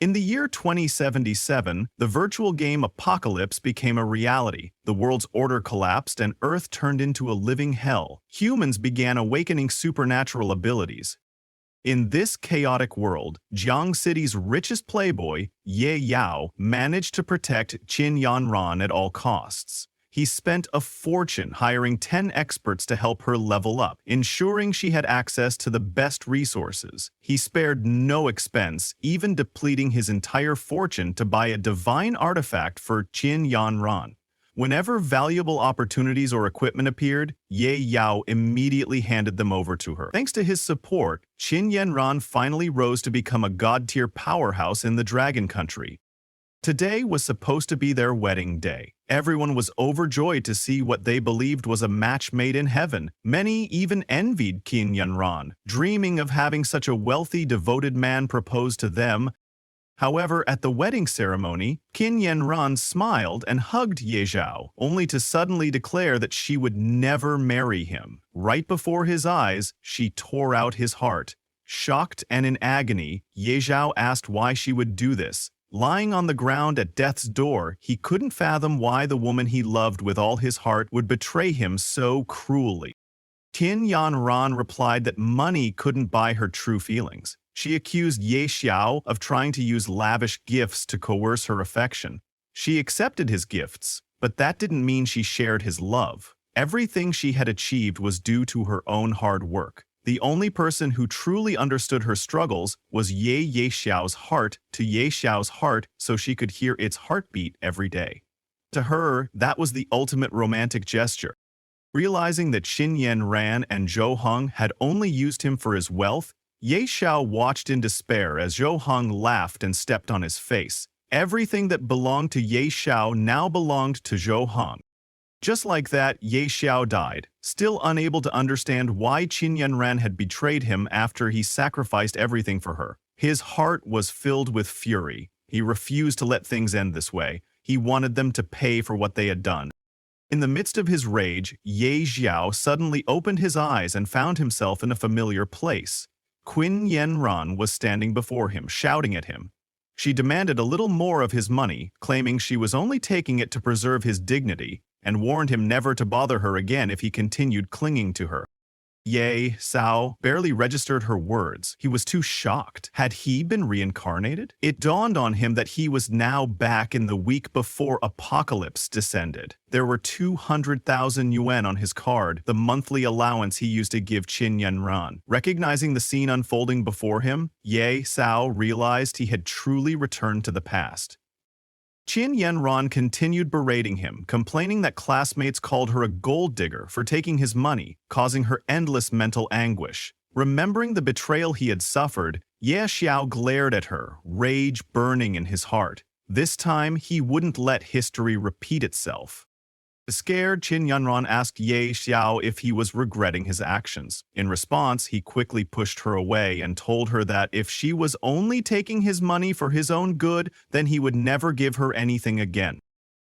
In the year 2077, the virtual game Apocalypse became a reality. The world's order collapsed and Earth turned into a living hell. Humans began awakening supernatural abilities. In this chaotic world, Jiang City's richest playboy, Ye Yao, managed to protect Qin Yanran at all costs. He spent a fortune hiring 10 experts to help her level up, ensuring she had access to the best resources. He spared no expense, even depleting his entire fortune to buy a divine artifact for Qin Yanran. Whenever valuable opportunities or equipment appeared, Ye Yao immediately handed them over to her. Thanks to his support, Qin Yanran finally rose to become a god-tier powerhouse in the Dragon Country. Today was supposed to be their wedding day. Everyone was overjoyed to see what they believed was a match made in heaven. Many even envied Qin Yanran, dreaming of having such a wealthy, devoted man propose to them. However, at the wedding ceremony, Qin Yanran smiled and hugged Ye Zhao, only to suddenly declare that she would never marry him. Right before his eyes, she tore out his heart. Shocked and in agony, Ye Zhao asked why she would do this. Lying on the ground at death's door, he couldn't fathom why the woman he loved with all his heart would betray him so cruelly. Qin Yanran replied that money couldn't buy her true feelings. She accused Ye Xiao of trying to use lavish gifts to coerce her affection. She accepted his gifts, but that didn't mean she shared his love. Everything she had achieved was due to her own hard work. The only person who truly understood her struggles was Ye Xiao's heart to Ye Xiao's heart so she could hear its heartbeat every day. To her, that was the ultimate romantic gesture. Realizing that Qin Yanran and Zhou Heng had only used him for his wealth, Ye Xiao watched in despair as Zhou Heng laughed and stepped on his face. Everything that belonged to Ye Xiao now belonged to Zhou Heng. Just like that, Ye Xiao died, still unable to understand why Qin Yanran had betrayed him after he sacrificed everything for her. His heart was filled with fury. He refused to let things end this way. He wanted them to pay for what they had done. In the midst of his rage, Ye Xiao suddenly opened his eyes and found himself in a familiar place. Qin Yanran was standing before him, shouting at him. She demanded a little more of his money, claiming she was only taking it to preserve his dignity, and warned him never to bother her again if he continued clinging to her. Ye Xiao barely registered her words. He was too shocked. Had he been reincarnated? It dawned on him that he was now back in the week before Apocalypse descended. There were 200,000 yuan on his card, the monthly allowance he used to give Qin Yanran. Recognizing the scene unfolding before him, Ye Xiao realized he had truly returned to the past. Qin Yanran continued berating him, complaining that classmates called her a gold digger for taking his money, causing her endless mental anguish. Remembering the betrayal he had suffered, Ye Xiao glared at her, rage burning in his heart. This time, he wouldn't let history repeat itself. Scared, Qin Yanran asked Ye Xiao if he was regretting his actions. In response, he quickly pushed her away and told her that if she was only taking his money for his own good, then he would never give her anything again.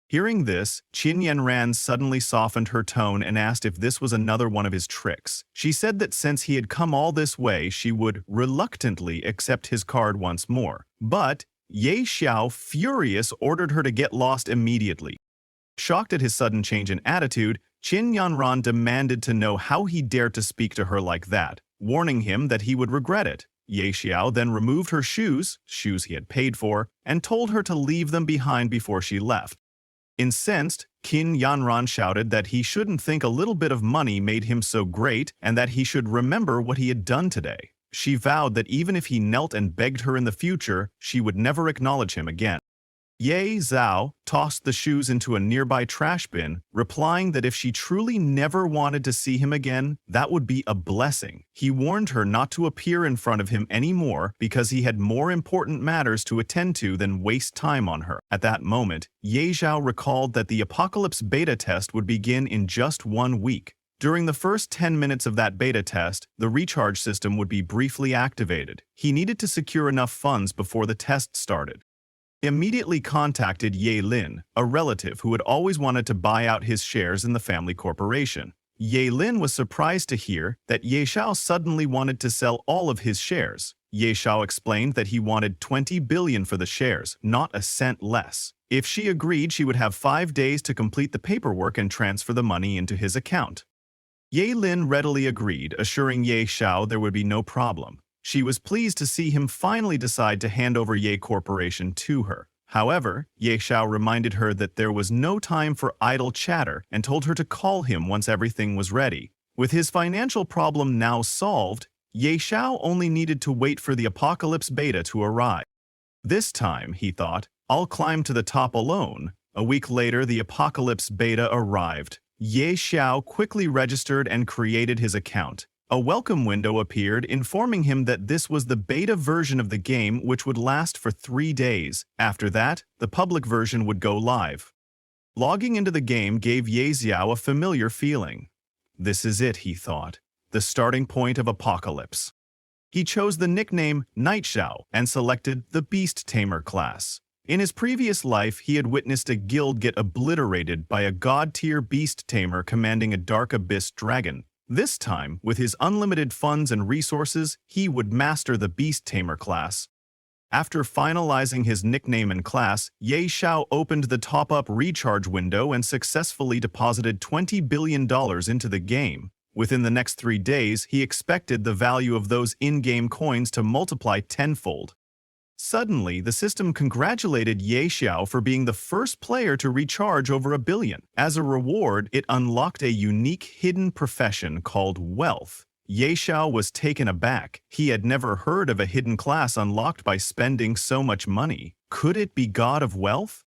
Hearing this, Qin Yanran suddenly softened her tone and asked if this was another one of his tricks. She said that since he had come all this way, she would reluctantly accept his card once more. But Ye Xiao, furious, ordered her to get lost immediately. Shocked at his sudden change in attitude, Qin Yanran demanded to know how he dared to speak to her like that, warning him that he would regret it. Ye Xiao then removed her shoes he had paid for, and told her to leave them behind before she left. Incensed, Qin Yanran shouted that he shouldn't think a little bit of money made him so great and that he should remember what he had done today. She vowed that even if he knelt and begged her in the future, she would never acknowledge him again. Ye Zhao tossed the shoes into a nearby trash bin, replying that if she truly never wanted to see him again, that would be a blessing. He warned her not to appear in front of him anymore because he had more important matters to attend to than waste time on her. At that moment, Ye Zhao recalled that the Apocalypse beta test would begin in just 1 week. During the first 10 minutes of that beta test, the recharge system would be briefly activated. He needed to secure enough funds before the test started. Immediately contacted Ye Lin, a relative who had always wanted to buy out his shares in the family corporation. Ye Lin was surprised to hear that Ye Xiao suddenly wanted to sell all of his shares. Ye Xiao explained that he wanted 20 billion for the shares, not a cent less. If she agreed, she would have 5 days to complete the paperwork and transfer the money into his account. Ye Lin readily agreed, assuring Ye Xiao there would be no problem. She was pleased to see him finally decide to hand over Ye Corporation to her. However, Ye Xiao reminded her that there was no time for idle chatter and told her to call him once everything was ready. With his financial problem now solved, Ye Xiao only needed to wait for the Apocalypse Beta to arrive. This time, he thought, I'll climb to the top alone. A week later, the Apocalypse Beta arrived. Ye Xiao quickly registered and created his account. A welcome window appeared informing him that this was the beta version of the game, which would last for 3 days. After that, the public version would go live. Logging into the game gave Ye Xiao a familiar feeling. This is it, he thought, the starting point of Apocalypse. He chose the nickname Night Xiao and selected the Beast Tamer class. In his previous life, he had witnessed a guild get obliterated by a god-tier beast tamer commanding a dark abyss dragon. This time, with his unlimited funds and resources, he would master the beast tamer class. After finalizing his nickname and class, Ye Xiao opened the top-up recharge window and successfully deposited $20 billion into the game. Within the next 3 days, he expected the value of those in-game coins to multiply tenfold. Suddenly, the system congratulated Ye Xiao for being the first player to recharge over $1 billion. As a reward, it unlocked a unique hidden profession called wealth. Ye Xiao was taken aback. He had never heard of a hidden class unlocked by spending so much money. Could it be God of Wealth?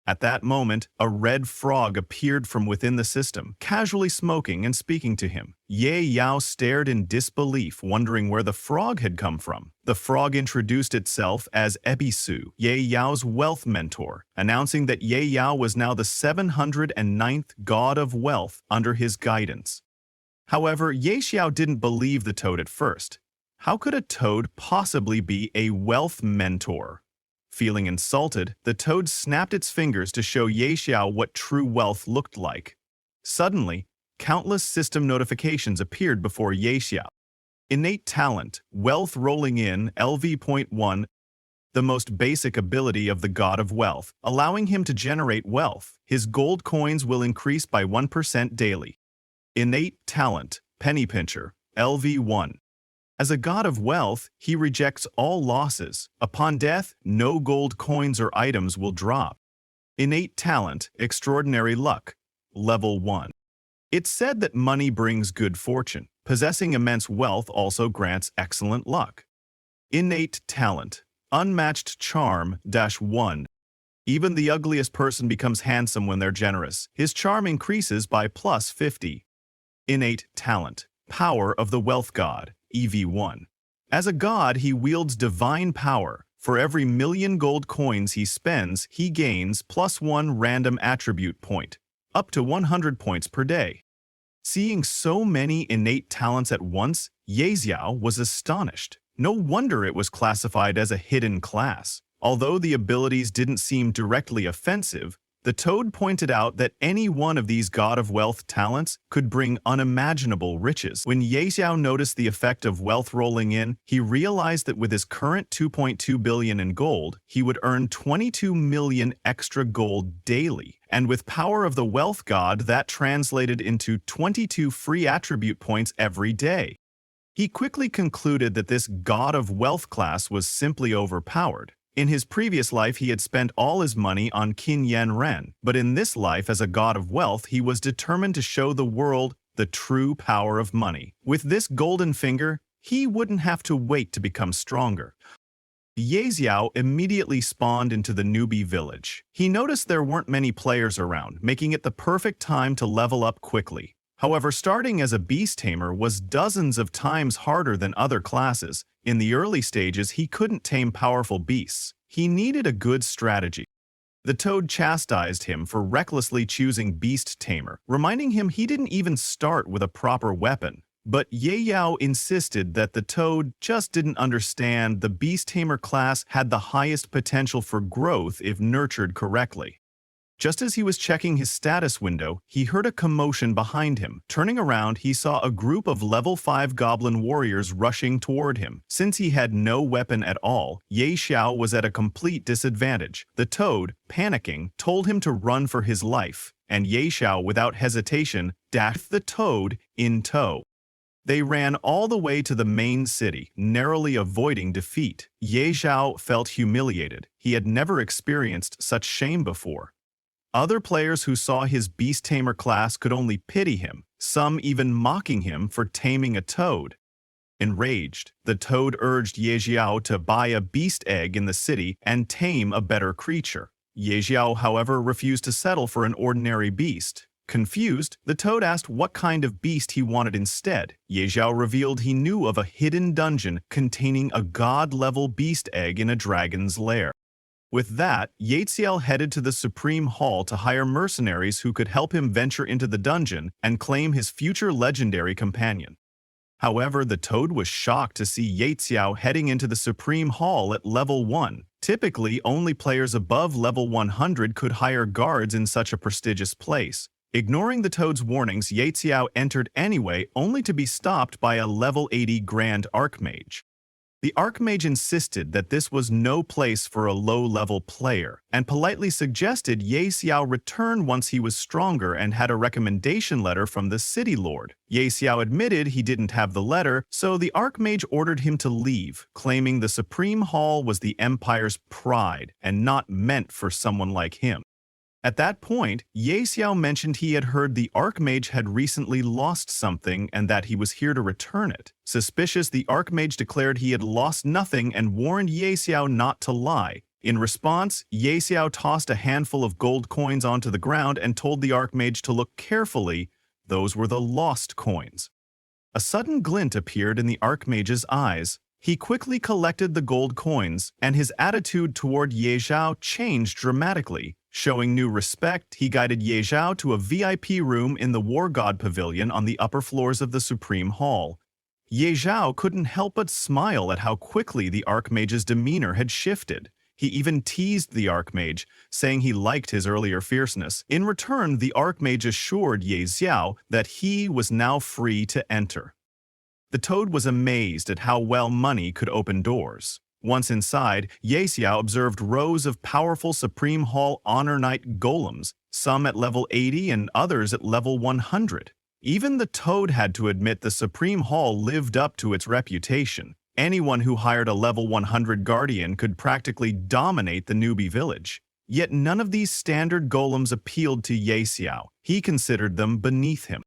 At that moment, a red frog appeared from within the system, casually smoking and speaking to him. Ye Yao stared in disbelief, wondering where the frog had come from. The frog introduced itself as Ebisu, Ye Yao's wealth mentor, announcing that Ye Yao was now the 709th god of wealth under his guidance. However, Ye Xiao didn't believe the toad at first. How could a toad possibly be a wealth mentor? Feeling insulted, the toad snapped its fingers to show Ye Xiao what true wealth looked like. Suddenly, countless system notifications appeared before Ye Xiao. Innate talent, wealth rolling in, LV.1, the most basic ability of the god of wealth, allowing him to generate wealth. His gold coins will increase by 1% daily. Innate talent, penny pincher, LV.1. As a god of wealth, he rejects all losses. Upon death, no gold coins or items will drop. Innate talent, extraordinary luck, level 1. It's said that money brings good fortune. Possessing immense wealth also grants excellent luck. Innate talent, unmatched charm, -1. Even the ugliest person becomes handsome when they're generous. His charm increases by +50. Innate talent, power of the wealth god, EV1. As a god, he wields divine power. For every 1,000,000 gold coins he spends, he gains +1 random attribute point, up to 100 points per day. Seeing so many innate talents at once, Ye Xiao was astonished. No wonder it was classified as a hidden class. Although the abilities didn't seem directly offensive, the toad pointed out that any one of these god of wealth talents could bring unimaginable riches. When Ye Xiao noticed the effect of wealth rolling in, he realized that with his current 2.2 billion in gold, he would earn 22 million extra gold daily. And with power of the wealth god, that translated into 22 free attribute points every day. He quickly concluded that this god of wealth class was simply overpowered. In his previous life, he had spent all his money on Qin Yen Ren, but in this life as a god of wealth, he was determined to show the world the true power of money. With this golden finger, he wouldn't have to wait to become stronger. Ye Xiao immediately spawned into the newbie village. He noticed there weren't many players around, making it the perfect time to level up quickly. However, starting as a beast tamer was dozens of times harder than other classes. In the early stages, he couldn't tame powerful beasts. He needed a good strategy. The toad chastised him for recklessly choosing beast tamer, reminding him he didn't even start with a proper weapon. But Ye Yao insisted that the toad just didn't understand the beast tamer class had the highest potential for growth if nurtured correctly. Just as he was checking his status window, he heard a commotion behind him. Turning around, he saw a group of level 5 goblin warriors rushing toward him. Since he had no weapon at all, Ye Xiao was at a complete disadvantage. The toad, panicking, told him to run for his life, and Ye Xiao, without hesitation, dashed the toad in tow. They ran all the way to the main city, narrowly avoiding defeat. Ye Xiao felt humiliated. He had never experienced such shame before. Other players who saw his beast tamer class could only pity him, some even mocking him for taming a toad. Enraged, the toad urged Ye Xiao to buy a beast egg in the city and tame a better creature. Ye Xiao, however, refused to settle for an ordinary beast. Confused, the toad asked what kind of beast he wanted instead. Ye Xiao revealed he knew of a hidden dungeon containing a god-level beast egg in a dragon's lair. With that, Ye Xiao headed to the Supreme Hall to hire mercenaries who could help him venture into the dungeon and claim his future legendary companion. However, the toad was shocked to see Ye Xiao heading into the Supreme Hall at level 1. Typically, only players above level 100 could hire guards in such a prestigious place. Ignoring the toad's warnings, Ye Xiao entered anyway, only to be stopped by a level 80 Grand Archmage. The Archmage insisted that this was no place for a low-level player, and politely suggested Ye Xiao return once he was stronger and had a recommendation letter from the City Lord. Ye Xiao admitted he didn't have the letter, so the Archmage ordered him to leave, claiming the Supreme Hall was the Empire's pride and not meant for someone like him. At that point, Ye Xiao mentioned he had heard the Archmage had recently lost something and that he was here to return it. Suspicious, the Archmage declared he had lost nothing and warned Ye Xiao not to lie. In response, Ye Xiao tossed a handful of gold coins onto the ground and told the Archmage to look carefully. Those were the lost coins. A sudden glint appeared in the Archmage's eyes. He quickly collected the gold coins, and his attitude toward Ye Xiao changed dramatically. Showing new respect, he guided Ye Xiao to a VIP room in the War God Pavilion on the upper floors of the Supreme Hall. Ye Xiao couldn't help but smile at how quickly the Archmage's demeanor had shifted. He even teased the Archmage, saying he liked his earlier fierceness. In return, the Archmage assured Ye Xiao that he was now free to enter. The toad was amazed at how well money could open doors. Once inside, Ye Xiao observed rows of powerful Supreme Hall Honor Knight golems, some at level 80 and others at level 100. Even the toad had to admit the Supreme Hall lived up to its reputation. Anyone who hired a level 100 guardian could practically dominate the newbie village. Yet none of these standard golems appealed to Ye Xiao. He considered them beneath him.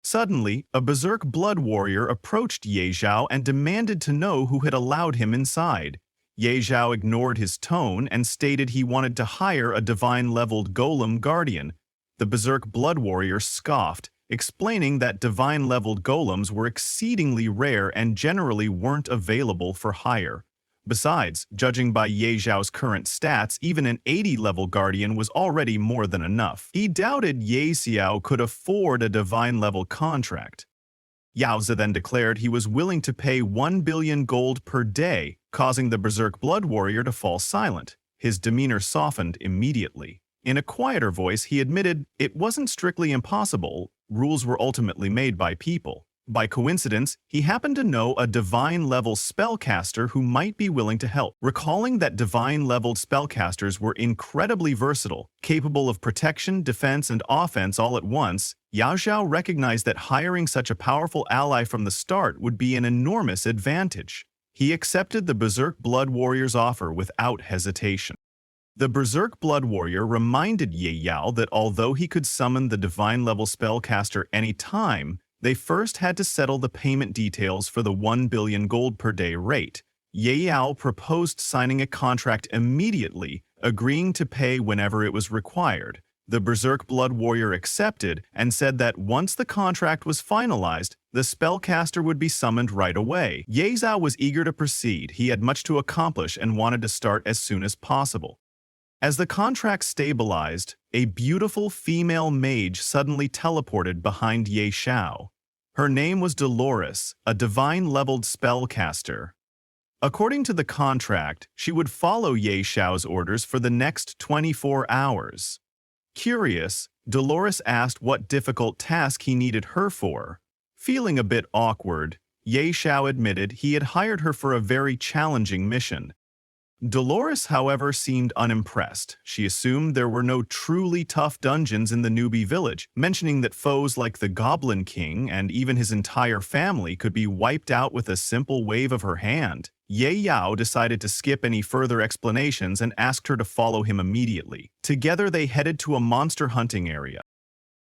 Suddenly, a berserk blood warrior approached Ye Xiao and demanded to know who had allowed him inside. Ye Xiao ignored his tone and stated he wanted to hire a divine-leveled golem guardian. The berserk blood warrior scoffed, explaining that divine-leveled golems were exceedingly rare and generally weren't available for hire. Besides, judging by Ye Xiao's current stats, even an 80-level guardian was already more than enough. He doubted Ye Xiao could afford a divine-level contract. Yaozi then declared he was willing to pay 1 billion gold per day, causing the berserk blood warrior to fall silent. His demeanor softened immediately. In a quieter voice, he admitted it wasn't strictly impossible. Rules were ultimately made by people. By coincidence, he happened to know a divine-level spellcaster who might be willing to help. Recalling that divine-leveled spellcasters were incredibly versatile, capable of protection, defense, and offense all at once, Yao Xiao recognized that hiring such a powerful ally from the start would be an enormous advantage. He accepted the Berserk Blood Warrior's offer without hesitation. The Berserk Blood Warrior reminded Ye Yao that although he could summon the divine-level spellcaster any time, they first had to settle the payment details for the 1 billion gold per day rate. Ye Yao proposed signing a contract immediately, agreeing to pay whenever it was required. The Berserk Blood Warrior accepted and said that once the contract was finalized, the spellcaster would be summoned right away. Ye Yao was eager to proceed. He had much to accomplish and wanted to start as soon as possible. As the contract stabilized, a beautiful female mage suddenly teleported behind Ye Xiao. Her name was Dolores, a divine-leveled spellcaster. According to the contract, she would follow Ye Xiao's orders for the next 24 hours. Curious, Dolores asked what difficult task he needed her for. Feeling a bit awkward, Ye Xiao admitted he had hired her for a very challenging mission. Dolores, however, seemed unimpressed. She assumed there were no truly tough dungeons in the newbie village, mentioning that foes like the Goblin King and even his entire family could be wiped out with a simple wave of her hand. Ye Yao decided to skip any further explanations and asked her to follow him immediately. Together they headed to a monster hunting area.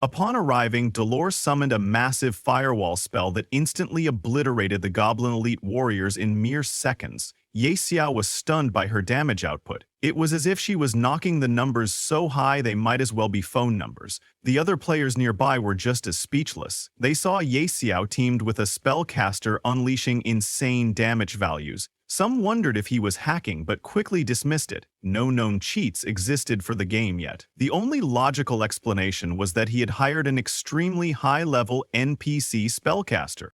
Upon arriving, Dolores summoned a massive firewall spell that instantly obliterated the Goblin Elite warriors in mere seconds. Ye Xiao was stunned by her damage output. It was as if she was knocking the numbers so high they might as well be phone numbers. The other players nearby were just as speechless. They saw Ye Xiao teamed with a spellcaster unleashing insane damage values. Some wondered if he was hacking, but quickly dismissed it. No known cheats existed for the game yet. The only logical explanation was that he had hired an extremely high-level NPC spellcaster.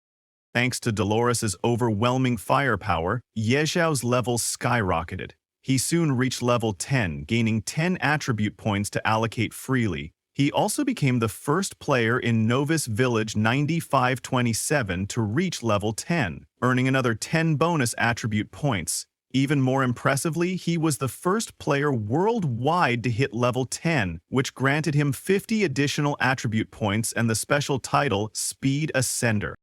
Thanks to Dolores' overwhelming firepower, Ye Xiao's levels skyrocketed. He soon reached level 10, gaining 10 attribute points to allocate freely. He also became the first player in Novice Village 9527 to reach level 10, earning another 10 bonus attribute points. Even more impressively, he was the first player worldwide to hit level 10, which granted him 50 additional attribute points and the special title Speed Ascender.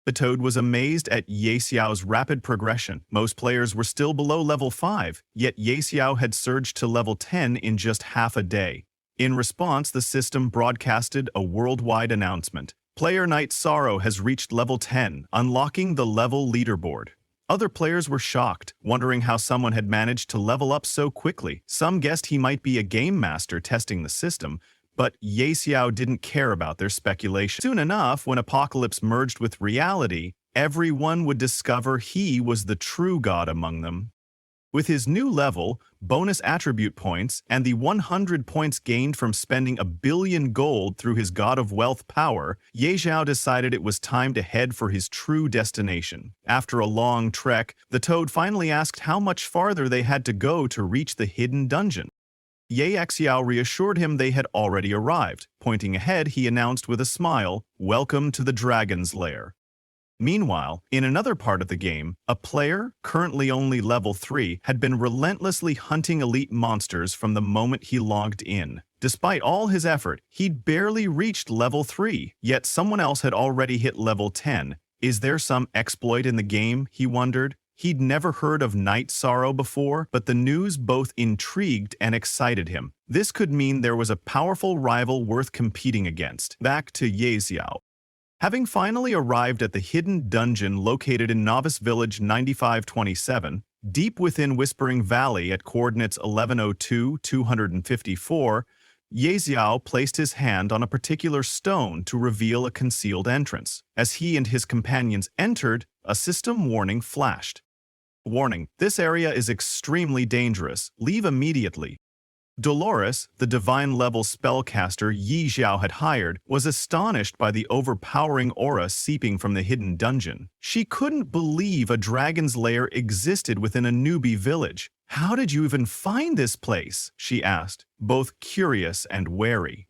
The Toad was amazed at Ye Xiao's rapid progression. Most players were still below level 5, yet Ye Xiao had surged to level 10 in just half a day. In response, the system broadcasted a worldwide announcement. Player Night Sorrow has reached level 10, unlocking the level leaderboard. Other players were shocked, wondering how someone had managed to level up so quickly. Some guessed he might be a game master testing the system, but Ye Xiao didn't care about their speculation. Soon enough, when Apocalypse merged with reality, everyone would discover he was the true god among them. With his new level, bonus attribute points, and the 100 points gained from spending 1 billion gold through his God of Wealth power, Ye Xiao decided it was time to head for his true destination. After a long trek, the Toad finally asked how much farther they had to go to reach the hidden dungeon. Ye Xiao reassured him they had already arrived. Pointing ahead, he announced with a smile, "Welcome to the Dragon's Lair." Meanwhile, in another part of the game, a player, currently only level 3, had been relentlessly hunting elite monsters from the moment he logged in. Despite all his effort, he'd barely reached level 3, yet someone else had already hit level 10. Is there some exploit in the game, he wondered? He'd never heard of Night Sorrow before, but the news both intrigued and excited him. This could mean there was a powerful rival worth competing against. Back to Ye Xiao. Having finally arrived at the hidden dungeon located in Novice Village 9527, deep within Whispering Valley at coordinates 1102-254, Ye Xiao placed his hand on a particular stone to reveal a concealed entrance. As he and his companions entered, a system warning flashed. Warning: this area is extremely dangerous. Leave immediately. Dolores, the divine-level spellcaster Ye Xiao had hired, was astonished by the overpowering aura seeping from the hidden dungeon. She couldn't believe a dragon's lair existed within a newbie village. "How did you even find this place?" she asked, both curious and wary.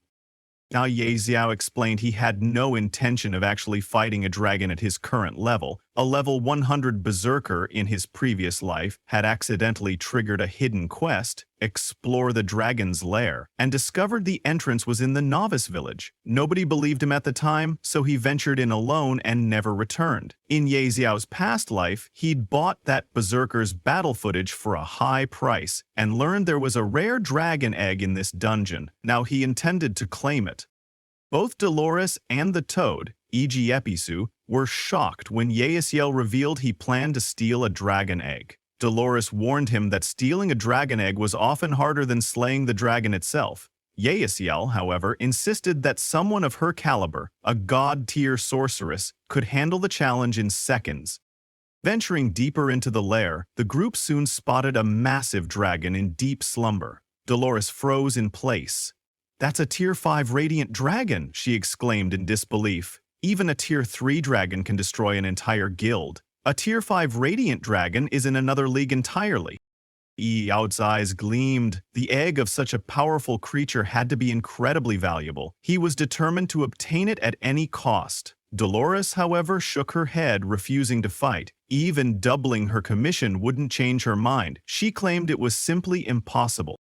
Now Ye Xiao explained he had no intention of actually fighting a dragon at his current level. A level 100 berserker in his previous life had accidentally triggered a hidden quest, explore the dragon's lair, and discovered the entrance was in the novice village. Nobody believed him at the time, so he ventured in alone and never returned. In Ye Xiao's past life, he'd bought that berserker's battle footage for a high price and learned there was a rare dragon egg in this dungeon. Now he intended to claim it. Both Dolores and the Toad, e.g. Episu, were shocked when Ye Xiao revealed he planned to steal a dragon egg. Dolores warned him that stealing a dragon egg was often harder than slaying the dragon itself. Ye Xiao, however, insisted that someone of her caliber, a god-tier sorceress, could handle the challenge in seconds. Venturing deeper into the lair, the group soon spotted a massive dragon in deep slumber. Dolores froze in place. "That's a Tier 5 Radiant Dragon," she exclaimed in disbelief. "Even a Tier 3 dragon can destroy an entire guild. A Tier 5 Radiant Dragon is in another league entirely." Yao's eyes gleamed. The egg of such a powerful creature had to be incredibly valuable. He was determined to obtain it at any cost. Dolores, however, shook her head, refusing to fight. Even doubling her commission wouldn't change her mind. She claimed it was simply impossible.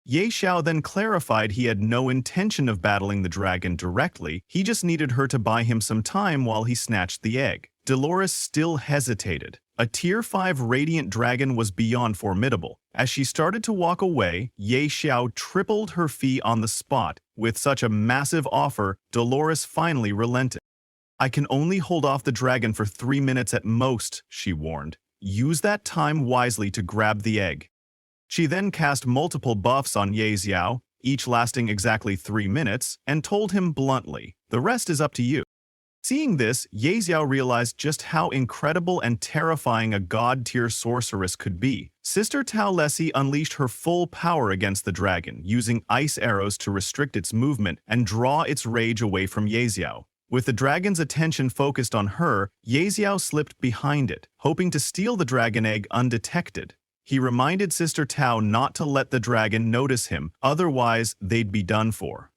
Ye Xiao then clarified he had no intention of battling the dragon directly, he just needed her to buy him some time while he snatched the egg. Dolores still hesitated. A Tier 5 Radiant Dragon was beyond formidable. As she started to walk away, Ye Xiao tripled her fee on the spot. With such a massive offer, Dolores finally relented. "I can only hold off the dragon for 3 minutes at most," she warned. "Use that time wisely to grab the egg." She then cast multiple buffs on Ye Xiao, each lasting exactly 3 minutes, and told him bluntly, "The rest is up to you." Seeing this, Ye Xiao realized just how incredible and terrifying a god-tier sorceress could be. Sister Tao Lessie unleashed her full power against the dragon, using ice arrows to restrict its movement and draw its rage away from Ye Xiao. With the dragon's attention focused on her, Ye Xiao slipped behind it, hoping to steal the dragon egg undetected. He reminded Sister Tao not to let the dragon notice him, otherwise they'd be done for.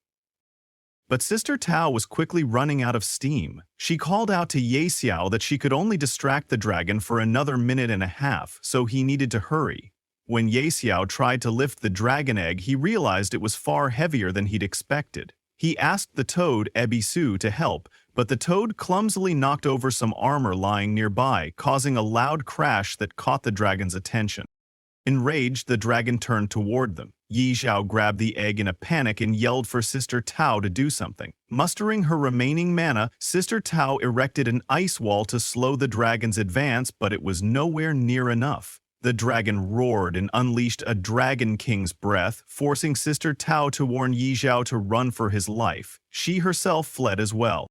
But Sister Tao was quickly running out of steam. She called out to Ye Xiao that she could only distract the dragon for another minute and a half, so he needed to hurry. When Ye Xiao tried to lift the dragon egg, he realized it was far heavier than he'd expected. He asked the toad, Ebisu, to help, but the toad clumsily knocked over some armor lying nearby, causing a loud crash that caught the dragon's attention. Enraged, the dragon turned toward them. Ye Xiao grabbed the egg in a panic and yelled for Sister Tao to do something. Mustering her remaining mana, Sister Tao erected an ice wall to slow the dragon's advance, but it was nowhere near enough. The dragon roared and unleashed a Dragon King's breath, forcing Sister Tao to warn Ye Xiao to run for his life. She herself fled as well.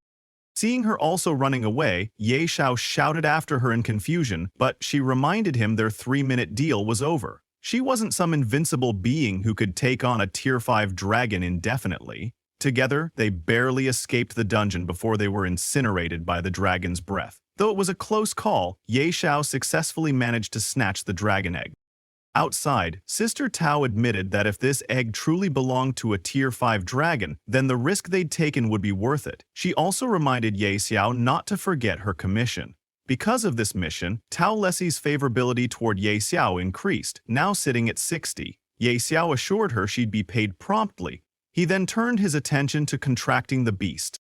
Seeing her also running away, Ye Xiao shouted after her in confusion, but she reminded him their 3-minute deal was over. She wasn't some invincible being who could take on a Tier 5 dragon indefinitely. Together, they barely escaped the dungeon before they were incinerated by the dragon's breath. Though it was a close call, Ye Xiao successfully managed to snatch the dragon egg. Outside, Sister Tao admitted that if this egg truly belonged to a Tier 5 dragon, then the risk they'd taken would be worth it. She also reminded Ye Xiao not to forget her commission. Because of this mission, Tao Lessie's favorability toward Ye Xiao increased, now sitting at 60. Ye Xiao assured her she'd be paid promptly. He then turned his attention to contracting the beast.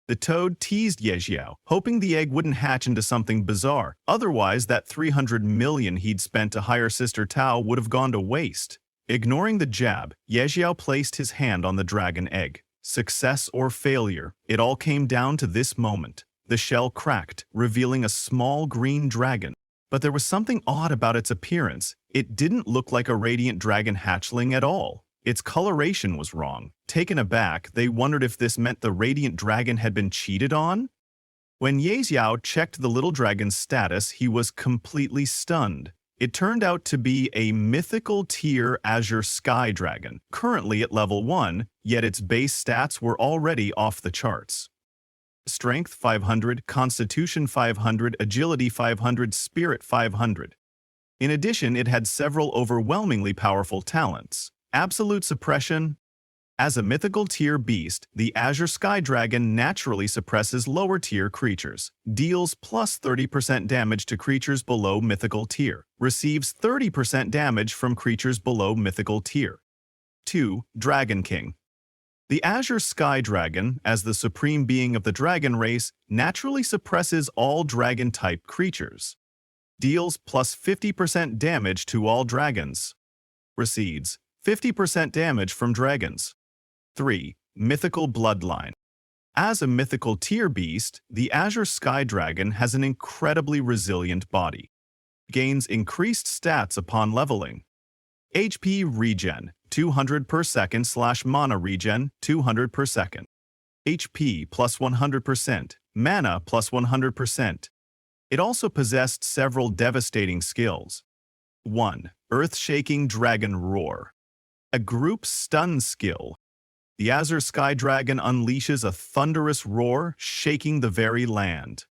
The toad teased Ye Xiao, hoping the egg wouldn't hatch into something bizarre. Otherwise, that 300 million he'd spent to hire Sister Tao would have gone to waste. Ignoring the jab, Ye Xiao placed his hand on the dragon egg. Success or failure, it all came down to this moment. The shell cracked, revealing a small green dragon. But there was something odd about its appearance. It didn't look like a radiant dragon hatchling at all. Its coloration was wrong. Taken aback, they wondered if this meant the radiant dragon had been cheated on. When Ye Xiao checked the little dragon's status, he was completely stunned. It turned out to be a mythical tier Azure Sky Dragon, currently at level 1, yet its base stats were already off the charts. Strength 500, Constitution 500, Agility 500, Spirit 500. In addition, it had several overwhelmingly powerful talents. Absolute Suppression. As a mythical tier beast, the Azure Sky Dragon naturally suppresses lower tier creatures, deals plus 30% damage to creatures below mythical tier, receives 30% damage from creatures below mythical tier. 2. Dragon King. The Azure Sky Dragon, as the supreme being of the dragon race, naturally suppresses all dragon-type creatures. Deals plus 50% damage to all dragons. Receives 50% damage from dragons. 3. Mythical Bloodline. As a mythical tier beast, the Azure Sky Dragon has an incredibly resilient body. Gains increased stats upon leveling. HP regen, 200 per second / mana regen, 200 per second. HP plus 100%, mana plus 100%. It also possessed several devastating skills. 1. Earth-shaking Dragon Roar. A group stun skill. The Azure Sky Dragon unleashes a thunderous roar, shaking the very land.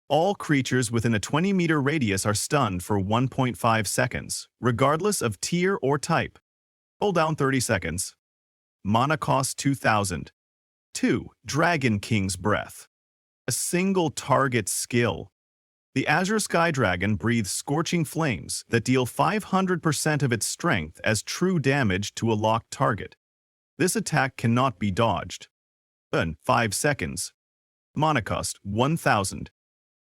All creatures within a 20-meter radius are stunned for 1.5 seconds, regardless of tier or type. Cooldown 30 seconds. Mana cost 2,000. 2. Dragon King's Breath. A single target skill. The Azure Sky Dragon breathes scorching flames that deal 500% of its strength as true damage to a locked target. This attack cannot be dodged. 5 seconds. Mana cost 1,000.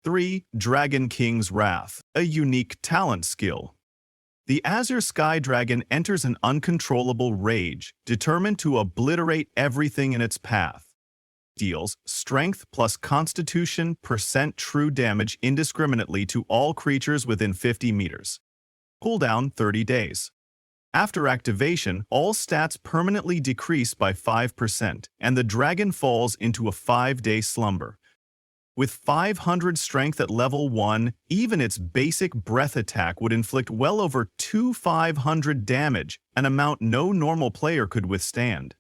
3. Dragon King's Wrath. A unique talent skill. The Azure Sky Dragon enters an uncontrollable rage, determined to obliterate everything in its path. Deals strength plus constitution % true damage indiscriminately to all creatures within 50 meters. Cooldown 30 days. After activation, all stats permanently decrease by 5%, and the dragon falls into a 5-day slumber. With 500 strength at level 1, even its basic breath attack would inflict well over 2,500 damage, an amount no normal player could withstand.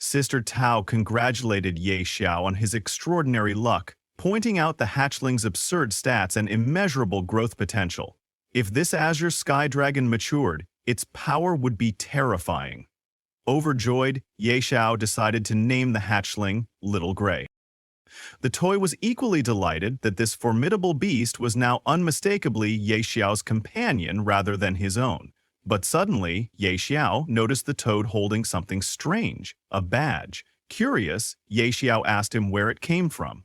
Sister Tao congratulated Ye Xiao on his extraordinary luck, pointing out the hatchling's absurd stats and immeasurable growth potential. If this Azure Sky Dragon matured, its power would be terrifying. Overjoyed, Ye Xiao decided to name the hatchling Little Gray. The toy was equally delighted that this formidable beast was now unmistakably Ye Xiao's companion rather than his own. But suddenly, Ye Xiao noticed the toad holding something strange, a badge. Curious, Ye Xiao asked him where it came from.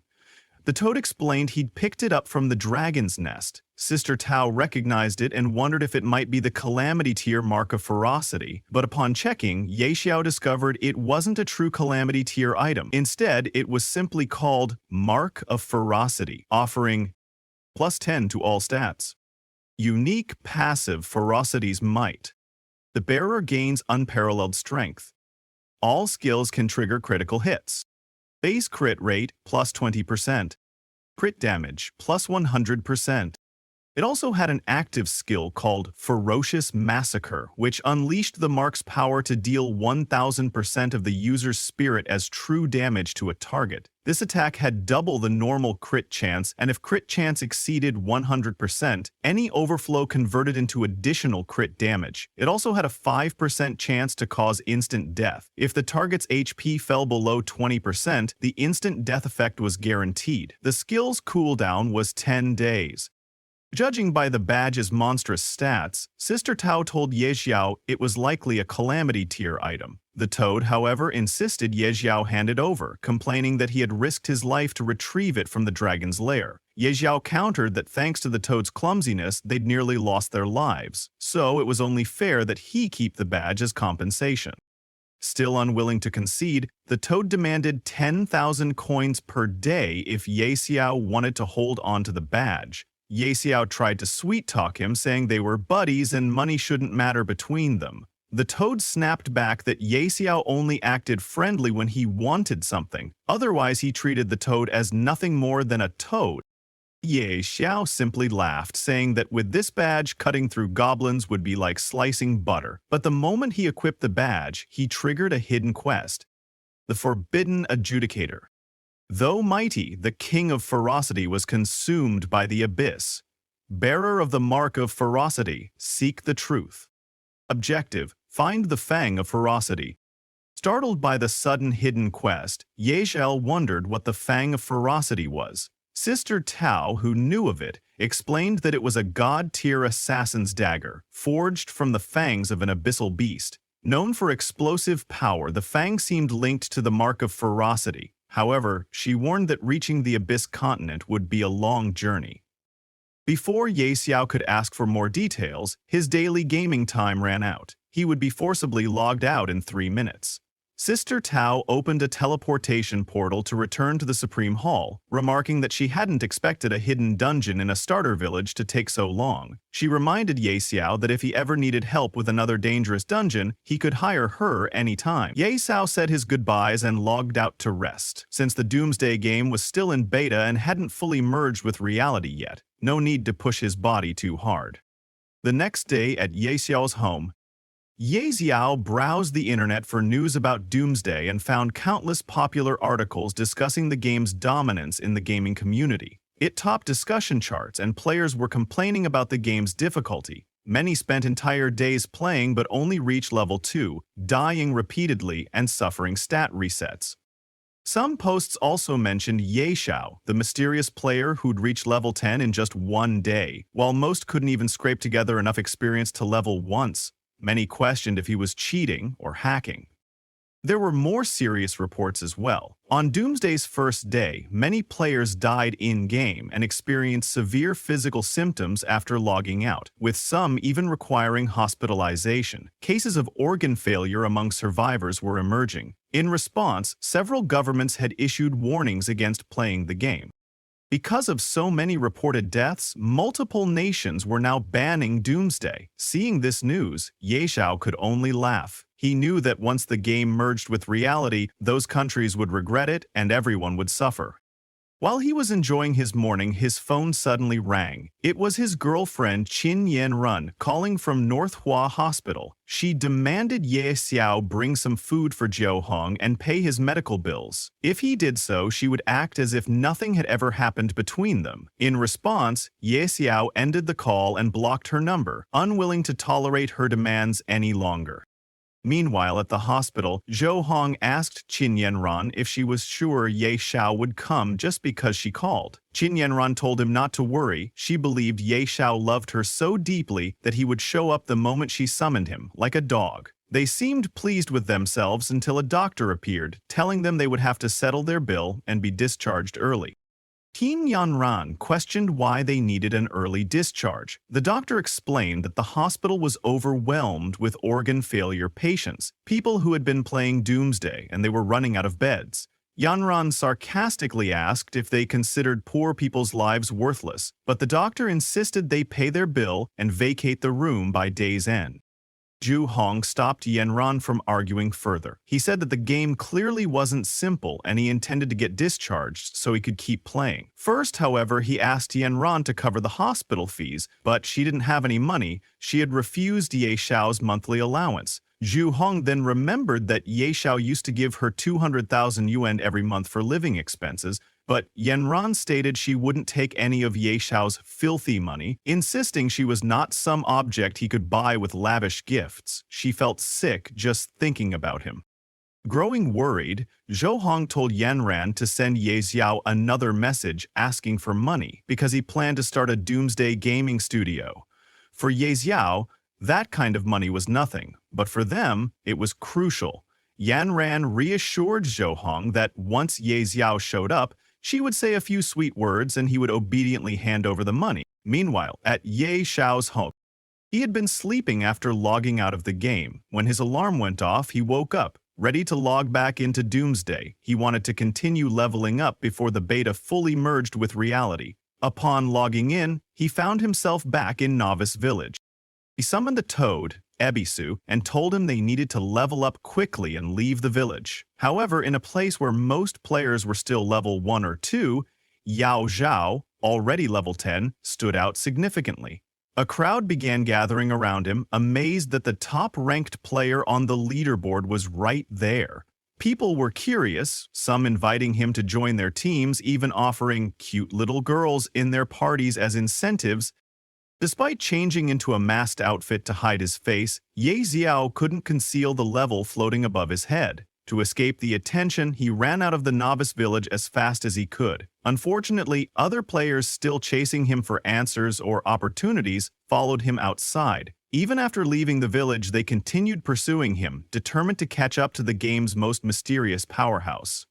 The toad explained he'd picked it up from the dragon's nest. Sister Tao recognized it and wondered if it might be the Calamity tier Mark of Ferocity, but upon checking, Ye Xiao discovered it wasn't a true Calamity tier item. Instead, it was simply called Mark of Ferocity, offering +10 to all stats. Unique passive Ferocity's Might. The bearer gains unparalleled strength. All skills can trigger critical hits. Base crit rate +20%. Crit damage +100%. It also had an active skill called Ferocious Massacre, which unleashed the mark's power to deal 1000% of the user's spirit as true damage to a target. This attack had double the normal crit chance, and if crit chance exceeded 100%, any overflow converted into additional crit damage. It also had a 5% chance to cause instant death. If the target's HP fell below 20%, the instant death effect was guaranteed. The skill's cooldown was 10 days. Judging by the badge's monstrous stats, Sister Tao told Ye Xiao it was likely a Calamity tier item. The toad, however, insisted Ye Xiao hand it over, complaining that he had risked his life to retrieve it from the dragon's lair. Ye Xiao countered that thanks to the toad's clumsiness, they'd nearly lost their lives, so it was only fair that he keep the badge as compensation. Still unwilling to concede, the toad demanded 10,000 coins per day if Ye Xiao wanted to hold on to the badge. Ye Xiao tried to sweet-talk him, saying they were buddies and money shouldn't matter between them. The toad snapped back that Ye Xiao only acted friendly when he wanted something. Otherwise, he treated the toad as nothing more than a toad. Ye Xiao simply laughed, saying that with this badge, cutting through goblins would be like slicing butter. But the moment he equipped the badge, he triggered a hidden quest. The Forbidden Adjudicator. Though mighty, the King of Ferocity was consumed by the abyss. Bearer of the Mark of Ferocity, seek the truth. Objective: find the Fang of Ferocity. Startled by the sudden hidden quest, Ye Xiao wondered what the Fang of Ferocity was. Sister Tao, who knew of it, explained that it was a god-tier assassin's dagger, forged from the fangs of an abyssal beast. Known for explosive power, the Fang seemed linked to the Mark of Ferocity. However, she warned that reaching the Abyss continent would be a long journey. Before Ye Xiao could ask for more details, his daily gaming time ran out. He would be forcibly logged out in 3 minutes. Sister Tao opened a teleportation portal to return to the Supreme Hall, remarking that she hadn't expected a hidden dungeon in a starter village to take so long. She reminded Ye Xiao that if he ever needed help with another dangerous dungeon, he could hire her anytime. Ye Xiao said his goodbyes and logged out to rest. Since the Doomsday game was still in beta and hadn't fully merged with reality yet, no need to push his body too hard. The next day at Ye Xiao's home, Ye Xiao browsed the internet for news about Doomsday and found countless popular articles discussing the game's dominance in the gaming community. It topped discussion charts and players were complaining about the game's difficulty. Many spent entire days playing but only reached level 2, dying repeatedly and suffering stat resets. Some posts also mentioned Ye Xiao, the mysterious player who'd reached level 10 in just one day, while most couldn't even scrape together enough experience to level once. Many questioned if he was cheating or hacking. There were more serious reports as well. On Doomsday's first day, many players died in-game and experienced severe physical symptoms after logging out, with some even requiring hospitalization. Cases of organ failure among survivors were emerging. In response, several governments had issued warnings against playing the game. Because of so many reported deaths, multiple nations were now banning Doomsday. Seeing this news, Ye Xiao could only laugh. He knew that once the game merged with reality, those countries would regret it and everyone would suffer. While he was enjoying his morning, his phone suddenly rang. It was his girlfriend Qin Yanran calling from Northhua Hospital. She demanded Ye Xiao bring some food for Zhou Hong and pay his medical bills. If he did so, she would act as if nothing had ever happened between them. In response, Ye Xiao ended the call and blocked her number, unwilling to tolerate her demands any longer. Meanwhile, at the hospital, Zhou Hong asked Qin Yanran if she was sure Ye Xiao would come just because she called. Qin Yanran told him not to worry. She believed Ye Xiao loved her so deeply that he would show up the moment she summoned him, like a dog. They seemed pleased with themselves until a doctor appeared, telling them they would have to settle their bill and be discharged early. Qin Yanran questioned why they needed an early discharge. The doctor explained that the hospital was overwhelmed with organ failure patients, people who had been playing Doomsday, and they were running out of beds. Yanran sarcastically asked if they considered poor people's lives worthless, but the doctor insisted they pay their bill and vacate the room by day's end. Zhou Hong stopped Yanran from arguing further. He said that the game clearly wasn't simple and he intended to get discharged so he could keep playing. First, however, he asked Yanran to cover the hospital fees, but she didn't have any money. She had refused Ye Xiao's monthly allowance. Zhou Hong then remembered that Ye Xiao used to give her 200,000 yuan every month for living expenses, but Yanran stated she wouldn't take any of Ye Xiao's filthy money, insisting she was not some object he could buy with lavish gifts. She felt sick just thinking about him. Growing worried, Zhou Hong told Yanran to send Ye Xiao another message asking for money because he planned to start a Doomsday gaming studio. For Ye Xiao, that kind of money was nothing, but for them, it was crucial. Yanran reassured Zhou Hong that once Ye Xiao showed up, she would say a few sweet words and he would obediently hand over the money. Meanwhile, at Ye Xiao's home, he had been sleeping after logging out of the game. When his alarm went off, he woke up, ready to log back into Doomsday. He wanted to continue leveling up before the beta fully merged with reality. Upon logging in, he found himself back in Novice Village. He summoned the toad, Ebisu, and told him they needed to level up quickly and leave the village. However, in a place where most players were still level 1 or 2, Yao Zhao, already level 10, stood out significantly. A crowd began gathering around him, amazed that the top-ranked player on the leaderboard was right there. People were curious, some inviting him to join their teams, even offering cute little girls in their parties as incentives. Despite changing into a masked outfit to hide his face, Ye Xiao couldn't conceal the level floating above his head. To escape the attention, he ran out of the novice village as fast as he could. Unfortunately, other players still chasing him for answers or opportunities followed him outside. Even after leaving the village, they continued pursuing him, determined to catch up to the game's most mysterious powerhouse.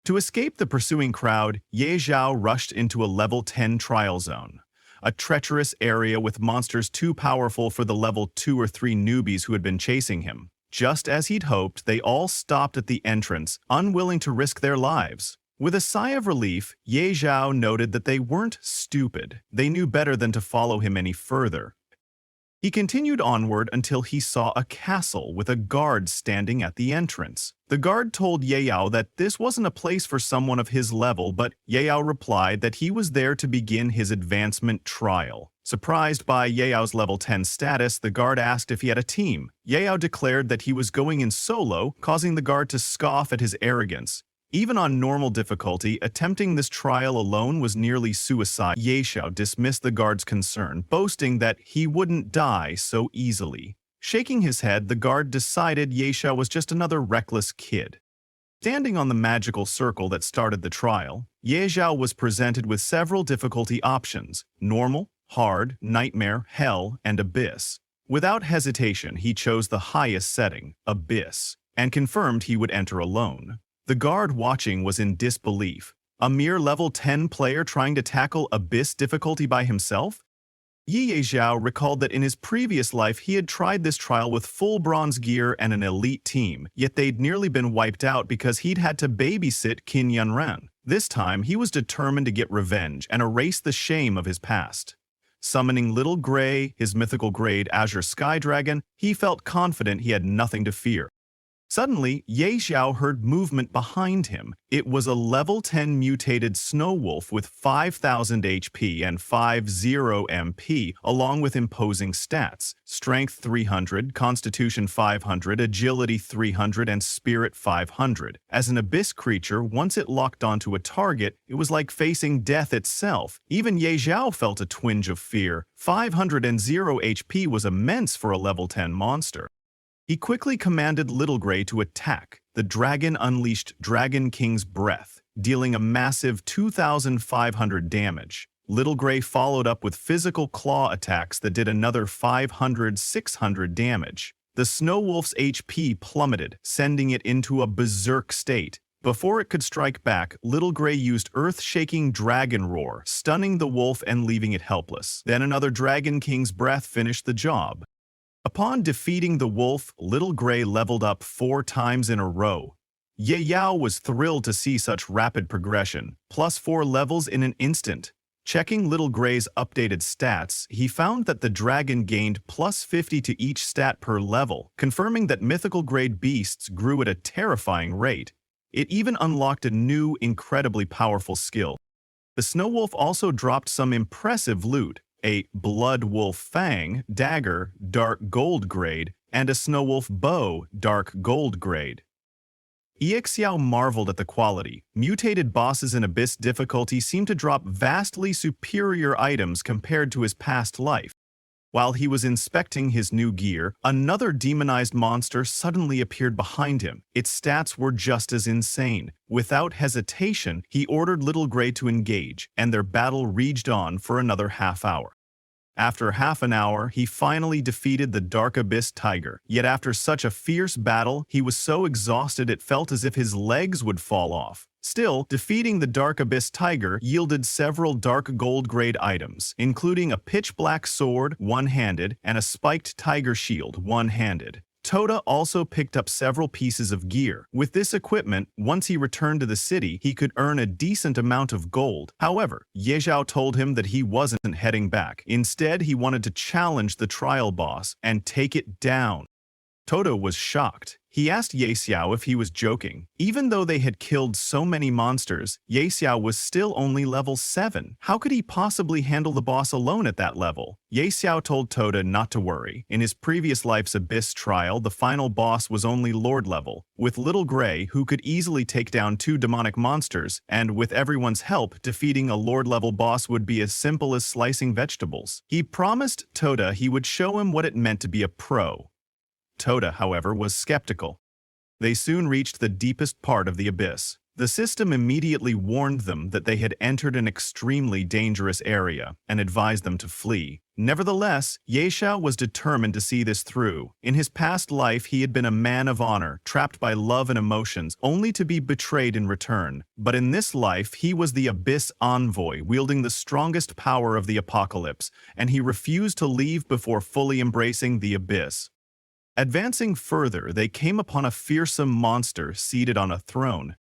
To escape the pursuing crowd, Ye Xiao rushed into a level 10 trial zone, a treacherous area with monsters too powerful for the level 2 or 3 newbies who had been chasing him. Just as he'd hoped, they all stopped at the entrance, unwilling to risk their lives. With a sigh of relief, Ye Xiao noted that they weren't stupid. They knew better than to follow him any further. He continued onward until he saw a castle with a guard standing at the entrance. The guard told Ye Yao that this wasn't a place for someone of his level, but Ye Yao replied that he was there to begin his advancement trial. Surprised by Ye Yao's level 10 status, the guard asked if he had a team. Ye Yao declared that he was going in solo, causing the guard to scoff at his arrogance. Even on normal difficulty, attempting this trial alone was nearly suicide. Ye Xiao dismissed the guard's concern, boasting that he wouldn't die so easily. Shaking his head, the guard decided Ye Xiao was just another reckless kid. Standing on the magical circle that started the trial, Ye Xiao was presented with several difficulty options: normal, hard, nightmare, hell, and abyss. Without hesitation, he chose the highest setting, abyss, and confirmed he would enter alone. The guard watching was in disbelief. A mere level 10 player trying to tackle abyss difficulty by himself? Ye Xiao recalled that in his previous life he had tried this trial with full bronze gear and an elite team, yet they'd nearly been wiped out because he'd had to babysit Qin Yunran. This time, he was determined to get revenge and erase the shame of his past. Summoning Little Gray, his mythical grade Azure Sky Dragon, he felt confident he had nothing to fear. Suddenly, Ye Xiao heard movement behind him. It was a level 10 mutated snow wolf with 5,000 HP and 50 MP, along with imposing stats: Strength 300, Constitution 500, Agility 300, and Spirit 500. As an abyss creature, once it locked onto a target, it was like facing death itself. Even Ye Xiao felt a twinge of fear. 500 HP was immense for a level 10 monster. He quickly commanded Little Gray to attack. The dragon unleashed Dragon King's Breath, dealing a massive 2,500 damage. Little Gray followed up with physical claw attacks that did another 500-600 damage. The Snow Wolf's HP plummeted, sending it into a berserk state. Before it could strike back, Little Gray used earth-shaking Dragon Roar, stunning the wolf and leaving it helpless. Then another Dragon King's Breath finished the job. Upon defeating the wolf, Little Gray leveled up 4 times in a row. Ye Yao was thrilled to see such rapid progression, plus 4 levels in an instant. Checking Little Gray's updated stats, he found that the dragon gained plus 50 to each stat per level, confirming that mythical grade beasts grew at a terrifying rate. It even unlocked a new, incredibly powerful skill. The Snow Wolf also dropped some impressive loot: a Blood Wolf Fang dagger, dark gold grade, and a Snow Wolf bow, dark gold grade. Xiao marveled at the quality. Mutated bosses in Abyss difficulty seemed to drop vastly superior items compared to his past life. While he was inspecting his new gear, another demonized monster suddenly appeared behind him. Its stats were just as insane. Without hesitation, he ordered Little Gray to engage, and their battle raged on for another half hour. After half an hour, he finally defeated the Dark Abyss Tiger. Yet after such a fierce battle, he was so exhausted it felt as if his legs would fall off. Still, defeating the Dark Abyss Tiger yielded several dark gold grade items, including a pitch black sword, one-handed, and a spiked tiger shield, one-handed. Toda also picked up several pieces of gear. With this equipment, once he returned to the city, he could earn a decent amount of gold. However, Ye Xiao told him that he wasn't heading back. Instead, he wanted to challenge the trial boss and take it down. Toda was shocked. He asked Ye Xiao if he was joking. Even though they had killed so many monsters, Ye Xiao was still only level 7. How could he possibly handle the boss alone at that level? Ye Xiao told Toda not to worry. In his previous life's Abyss trial, the final boss was only Lord level, with Little Gray, who could easily take down 2 demonic monsters, and with everyone's help, defeating a Lord level boss would be as simple as slicing vegetables. He promised Toda he would show him what it meant to be a pro. Toda, however, was skeptical. They soon reached the deepest part of the abyss. The system immediately warned them that they had entered an extremely dangerous area and advised them to flee. Nevertheless, Ye Xiao was determined to see this through. In his past life, he had been a man of honor, trapped by love and emotions, only to be betrayed in return. But in this life, he was the Abyss Envoy, wielding the strongest power of the apocalypse, and he refused to leave before fully embracing the abyss. Advancing further, they came upon a fearsome monster seated on a throne.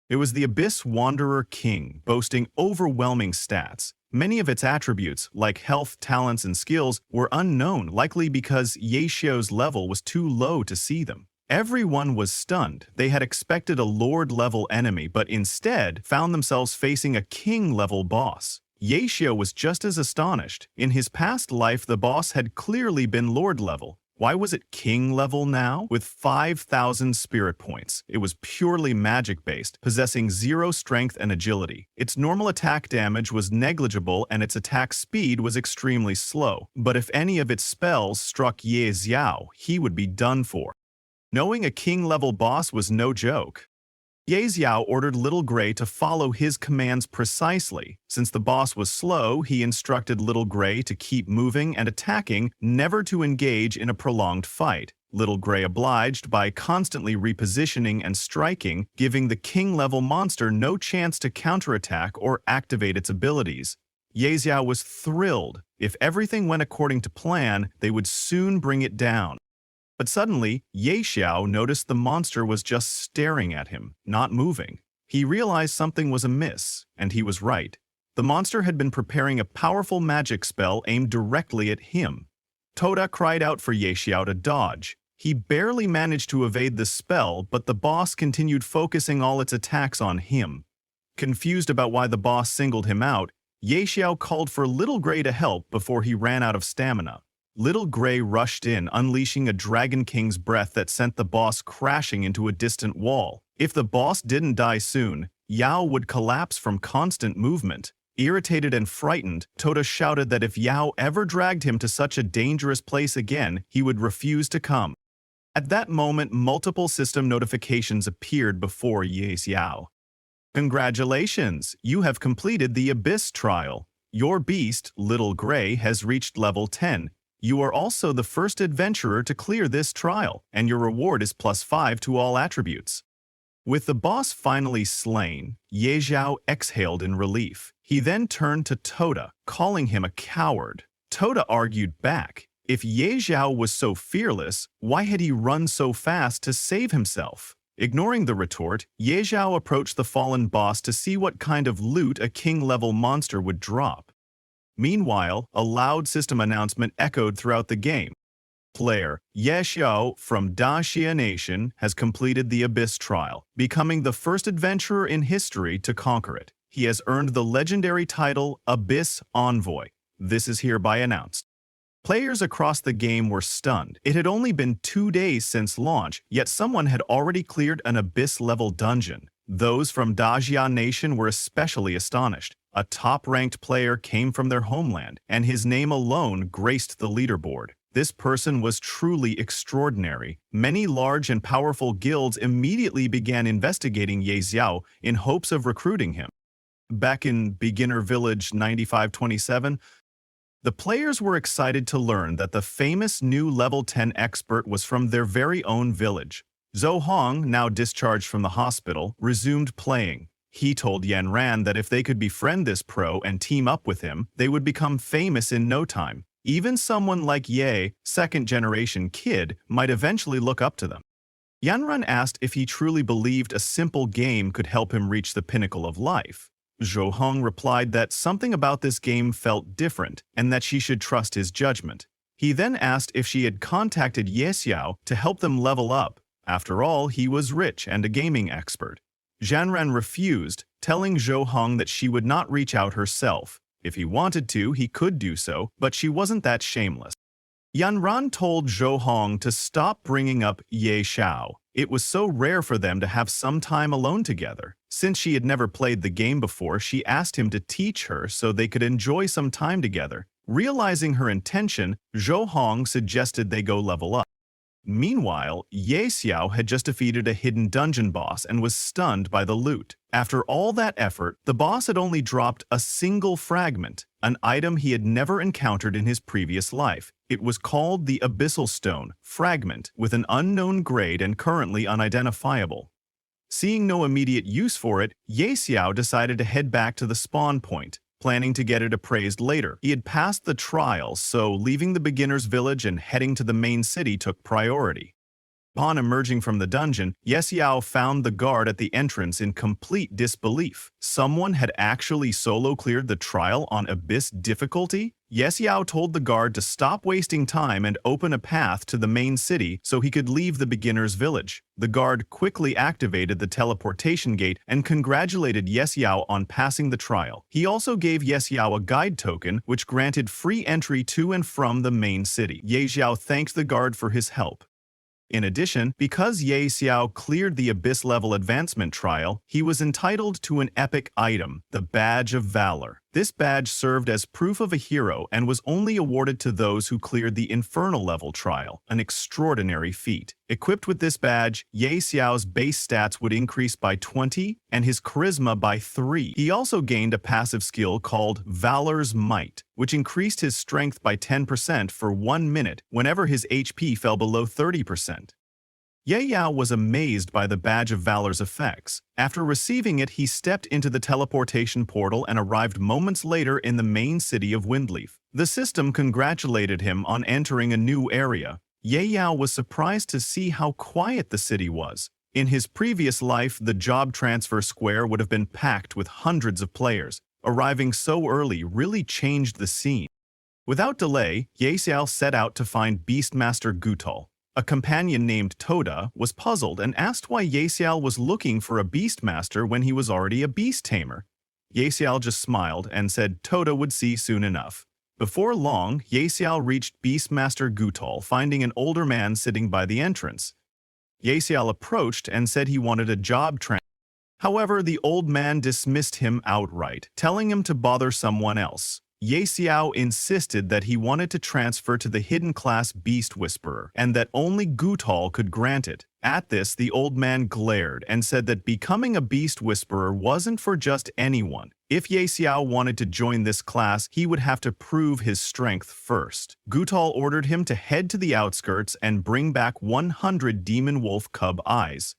It was the Abyss Wanderer King, boasting overwhelming stats. Many of its attributes, like health, talents, and skills, were unknown, likely because Ye Xiao's level was too low to see them. Everyone was stunned. They had expected a Lord-level enemy, but instead found themselves facing a King-level boss. Ye Xiao was just as astonished. In his past life, the boss had clearly been Lord-level. Why was it king level now? With 5,000 spirit points, it was purely magic-based, possessing 0 strength and agility. Its normal attack damage was negligible and its attack speed was extremely slow. But if any of its spells struck Ye Xiao, he would be done for. Knowing a king-level boss was no joke. Ye Xiao ordered Little Gray to follow his commands precisely. Since the boss was slow, he instructed Little Gray to keep moving and attacking, never to engage in a prolonged fight. Little Gray obliged by constantly repositioning and striking, giving the king-level monster no chance to counterattack or activate its abilities. Ye Xiao was thrilled. If everything went according to plan, they would soon bring it down. But suddenly, Ye Xiao noticed the monster was just staring at him, not moving. He realized something was amiss, and he was right. The monster had been preparing a powerful magic spell aimed directly at him. Toda cried out for Ye Xiao to dodge. He barely managed to evade the spell, but the boss continued focusing all its attacks on him. Confused about why the boss singled him out, Ye Xiao called for Little Gray to help before he ran out of stamina. Little Gray rushed in, unleashing a Dragon King's breath that sent the boss crashing into a distant wall. If the boss didn't die soon, Yao would collapse from constant movement. Irritated and frightened, Toda shouted that if Yao ever dragged him to such a dangerous place again, he would refuse to come. At that moment, multiple system notifications appeared before Ye Xiao. Congratulations! You have completed the Abyss trial. Your beast, Little Gray, has reached level 10. You are also the first adventurer to clear this trial, and your reward is +5 to all attributes. With the boss finally slain, Ye Xiao exhaled in relief. He then turned to Toda, calling him a coward. Toda argued back. If Ye Xiao was so fearless, why had he run so fast to save himself? Ignoring the retort, Ye Xiao approached the fallen boss to see what kind of loot a king-level monster would drop. Meanwhile, a loud system announcement echoed throughout the game. Player Ye Xiao from Daxia Nation has completed the Abyss trial, becoming the first adventurer in history to conquer it. He has earned the legendary title Abyss Envoy. This is hereby announced. Players across the game were stunned. It had only been 2 days since launch, yet someone had already cleared an Abyss-level dungeon. Those from Daxia Nation were especially astonished. A top-ranked player came from their homeland, and his name alone graced the leaderboard. This person was truly extraordinary. Many large and powerful guilds immediately began investigating Ye Xiao in hopes of recruiting him. Back in Beginner Village 9527, the players were excited to learn that the famous new level 10 expert was from their very own village. Zhou Hong, now discharged from the hospital, resumed playing. He told Yan Ran that if they could befriend this pro and team up with him, they would become famous in no time. Even someone like Ye, second-generation kid, might eventually look up to them. Yan Ran asked if he truly believed a simple game could help him reach the pinnacle of life. Zhou Hong replied that something about this game felt different and that she should trust his judgment. He then asked if she had contacted Ye Xiao to help them level up. After all, he was rich and a gaming expert. Jianran refused, telling Zhou Hong that she would not reach out herself. If he wanted to, he could do so, but she wasn't that shameless. Yanran told Zhou Hong to stop bringing up Ye Xiao. It was so rare for them to have some time alone together. Since she had never played the game before, she asked him to teach her so they could enjoy some time together. Realizing her intention, Zhou Hong suggested they go level up. Meanwhile, Ye Xiao had just defeated a hidden dungeon boss and was stunned by the loot. After all that effort, the boss had only dropped a single fragment, an item he had never encountered in his previous life. It was called the Abyssal Stone Fragment, with an unknown grade and currently unidentifiable. Seeing no immediate use for it, Ye Xiao decided to head back to the spawn point, planning to get it appraised later. He had passed the trial, so leaving the beginner's village and heading to the main city took priority. Upon emerging from the dungeon, Ye Xiao found the guard at the entrance in complete disbelief. Someone had actually solo cleared the trial on Abyss difficulty? Ye Xiao told the guard to stop wasting time and open a path to the main city so he could leave the beginner's village. The guard quickly activated the teleportation gate and congratulated Ye Xiao on passing the trial. He also gave Ye Xiao a guide token, which granted free entry to and from the main city. Ye Xiao thanked the guard for his help. In addition, because Ye Xiao cleared the Abyss level advancement trial, he was entitled to an epic item, the Badge of Valor. This badge served as proof of a hero and was only awarded to those who cleared the Infernal level trial, an extraordinary feat. Equipped with this badge, Ye Xiao's base stats would increase by 20 and his charisma by 3. He also gained a passive skill called Valor's Might, which increased his strength by 10% for 1 minute whenever his HP fell below 30%. Ye Xiao was amazed by the Badge of Valor's effects. After receiving it, he stepped into the teleportation portal and arrived moments later in the main city of Windleaf. The system congratulated him on entering a new area. Ye Xiao was surprised to see how quiet the city was. In his previous life, the job transfer square would have been packed with hundreds of players. Arriving so early really changed the scene. Without delay, Ye Xiao set out to find Beastmaster Gutal. A companion named Toda was puzzled and asked why Ye Xiao was looking for a Beastmaster when he was already a beast tamer. Ye Xiao just smiled and said Toda would see soon enough. Before long, Ye Xiao reached Beastmaster Gutal, finding an older man sitting by the entrance. Ye Xiao approached and said he wanted a job transfer. However, the old man dismissed him outright, telling him to bother someone else. Ye Xiao insisted that he wanted to transfer to the hidden class Beast Whisperer, and that only Gutal could grant it. At this, the old man glared and said that becoming a Beast Whisperer wasn't for just anyone. If Ye Xiao wanted to join this class, he would have to prove his strength first. Gutal ordered him to head to the outskirts and bring back 100 demon wolf cub eyes.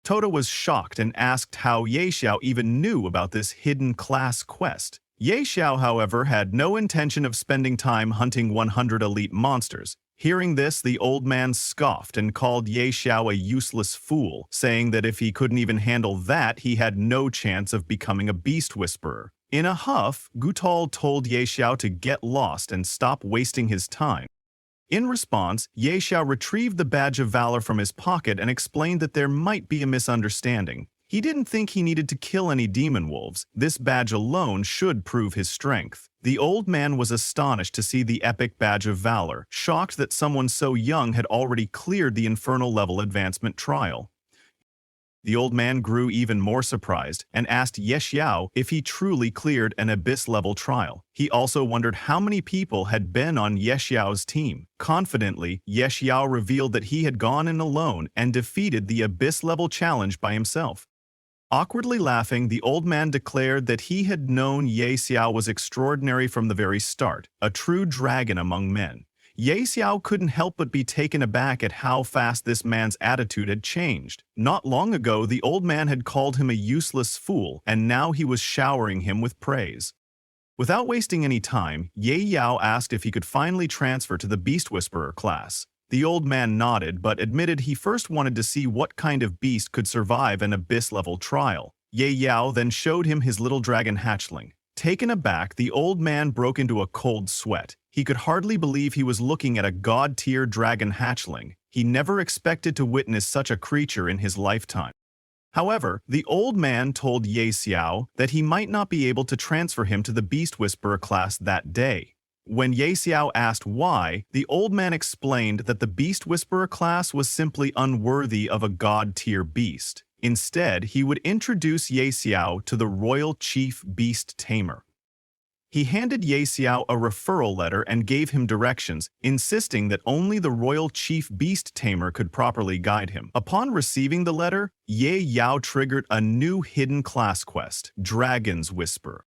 Toda was shocked and asked how Ye Xiao even knew about this hidden class quest. Ye Xiao, however, had no intention of spending time hunting 100 elite monsters. Hearing this, the old man scoffed and called Ye Xiao a useless fool, saying that if he couldn't even handle that, he had no chance of becoming a beast whisperer. In a huff, Gutal told Ye Xiao to get lost and stop wasting his time. In response, Ye Xiao retrieved the Badge of Valor from his pocket and explained that there might be a misunderstanding. He didn't think he needed to kill any demon wolves. This badge alone should prove his strength. The old man was astonished to see the epic Badge of Valor, shocked that someone so young had already cleared the Infernal level advancement trial. The old man grew even more surprised and asked Ye Xiao if he truly cleared an Abyss level trial. He also wondered how many people had been on Ye Xiao's team. Confidently, Ye Xiao revealed that he had gone in alone and defeated the Abyss level challenge by himself. Awkwardly laughing, the old man declared that he had known Ye Xiao was extraordinary from the very start, a true dragon among men. Ye Xiao couldn't help but be taken aback at how fast this man's attitude had changed. Not long ago, the old man had called him a useless fool, and now he was showering him with praise. Without wasting any time, Ye Xiao asked if he could finally transfer to the Beast Whisperer class. The old man nodded but admitted he first wanted to see what kind of beast could survive an Abyss-level trial. Ye Xiao then showed him his little dragon hatchling. Taken aback, the old man broke into a cold sweat. He could hardly believe he was looking at a god-tier dragon hatchling. He never expected to witness such a creature in his lifetime. However, the old man told Ye Xiao that he might not be able to transfer him to the Beast Whisperer class that day. When Ye Xiao asked why, the old man explained that the Beast Whisperer class was simply unworthy of a god-tier beast. Instead, he would introduce Ye Xiao to the Royal Chief Beast Tamer. He handed Ye Xiao a referral letter and gave him directions, insisting that only the Royal Chief Beast Tamer could properly guide him. Upon receiving the letter, Ye Xiao triggered a new hidden class quest, Dragon's Whisper.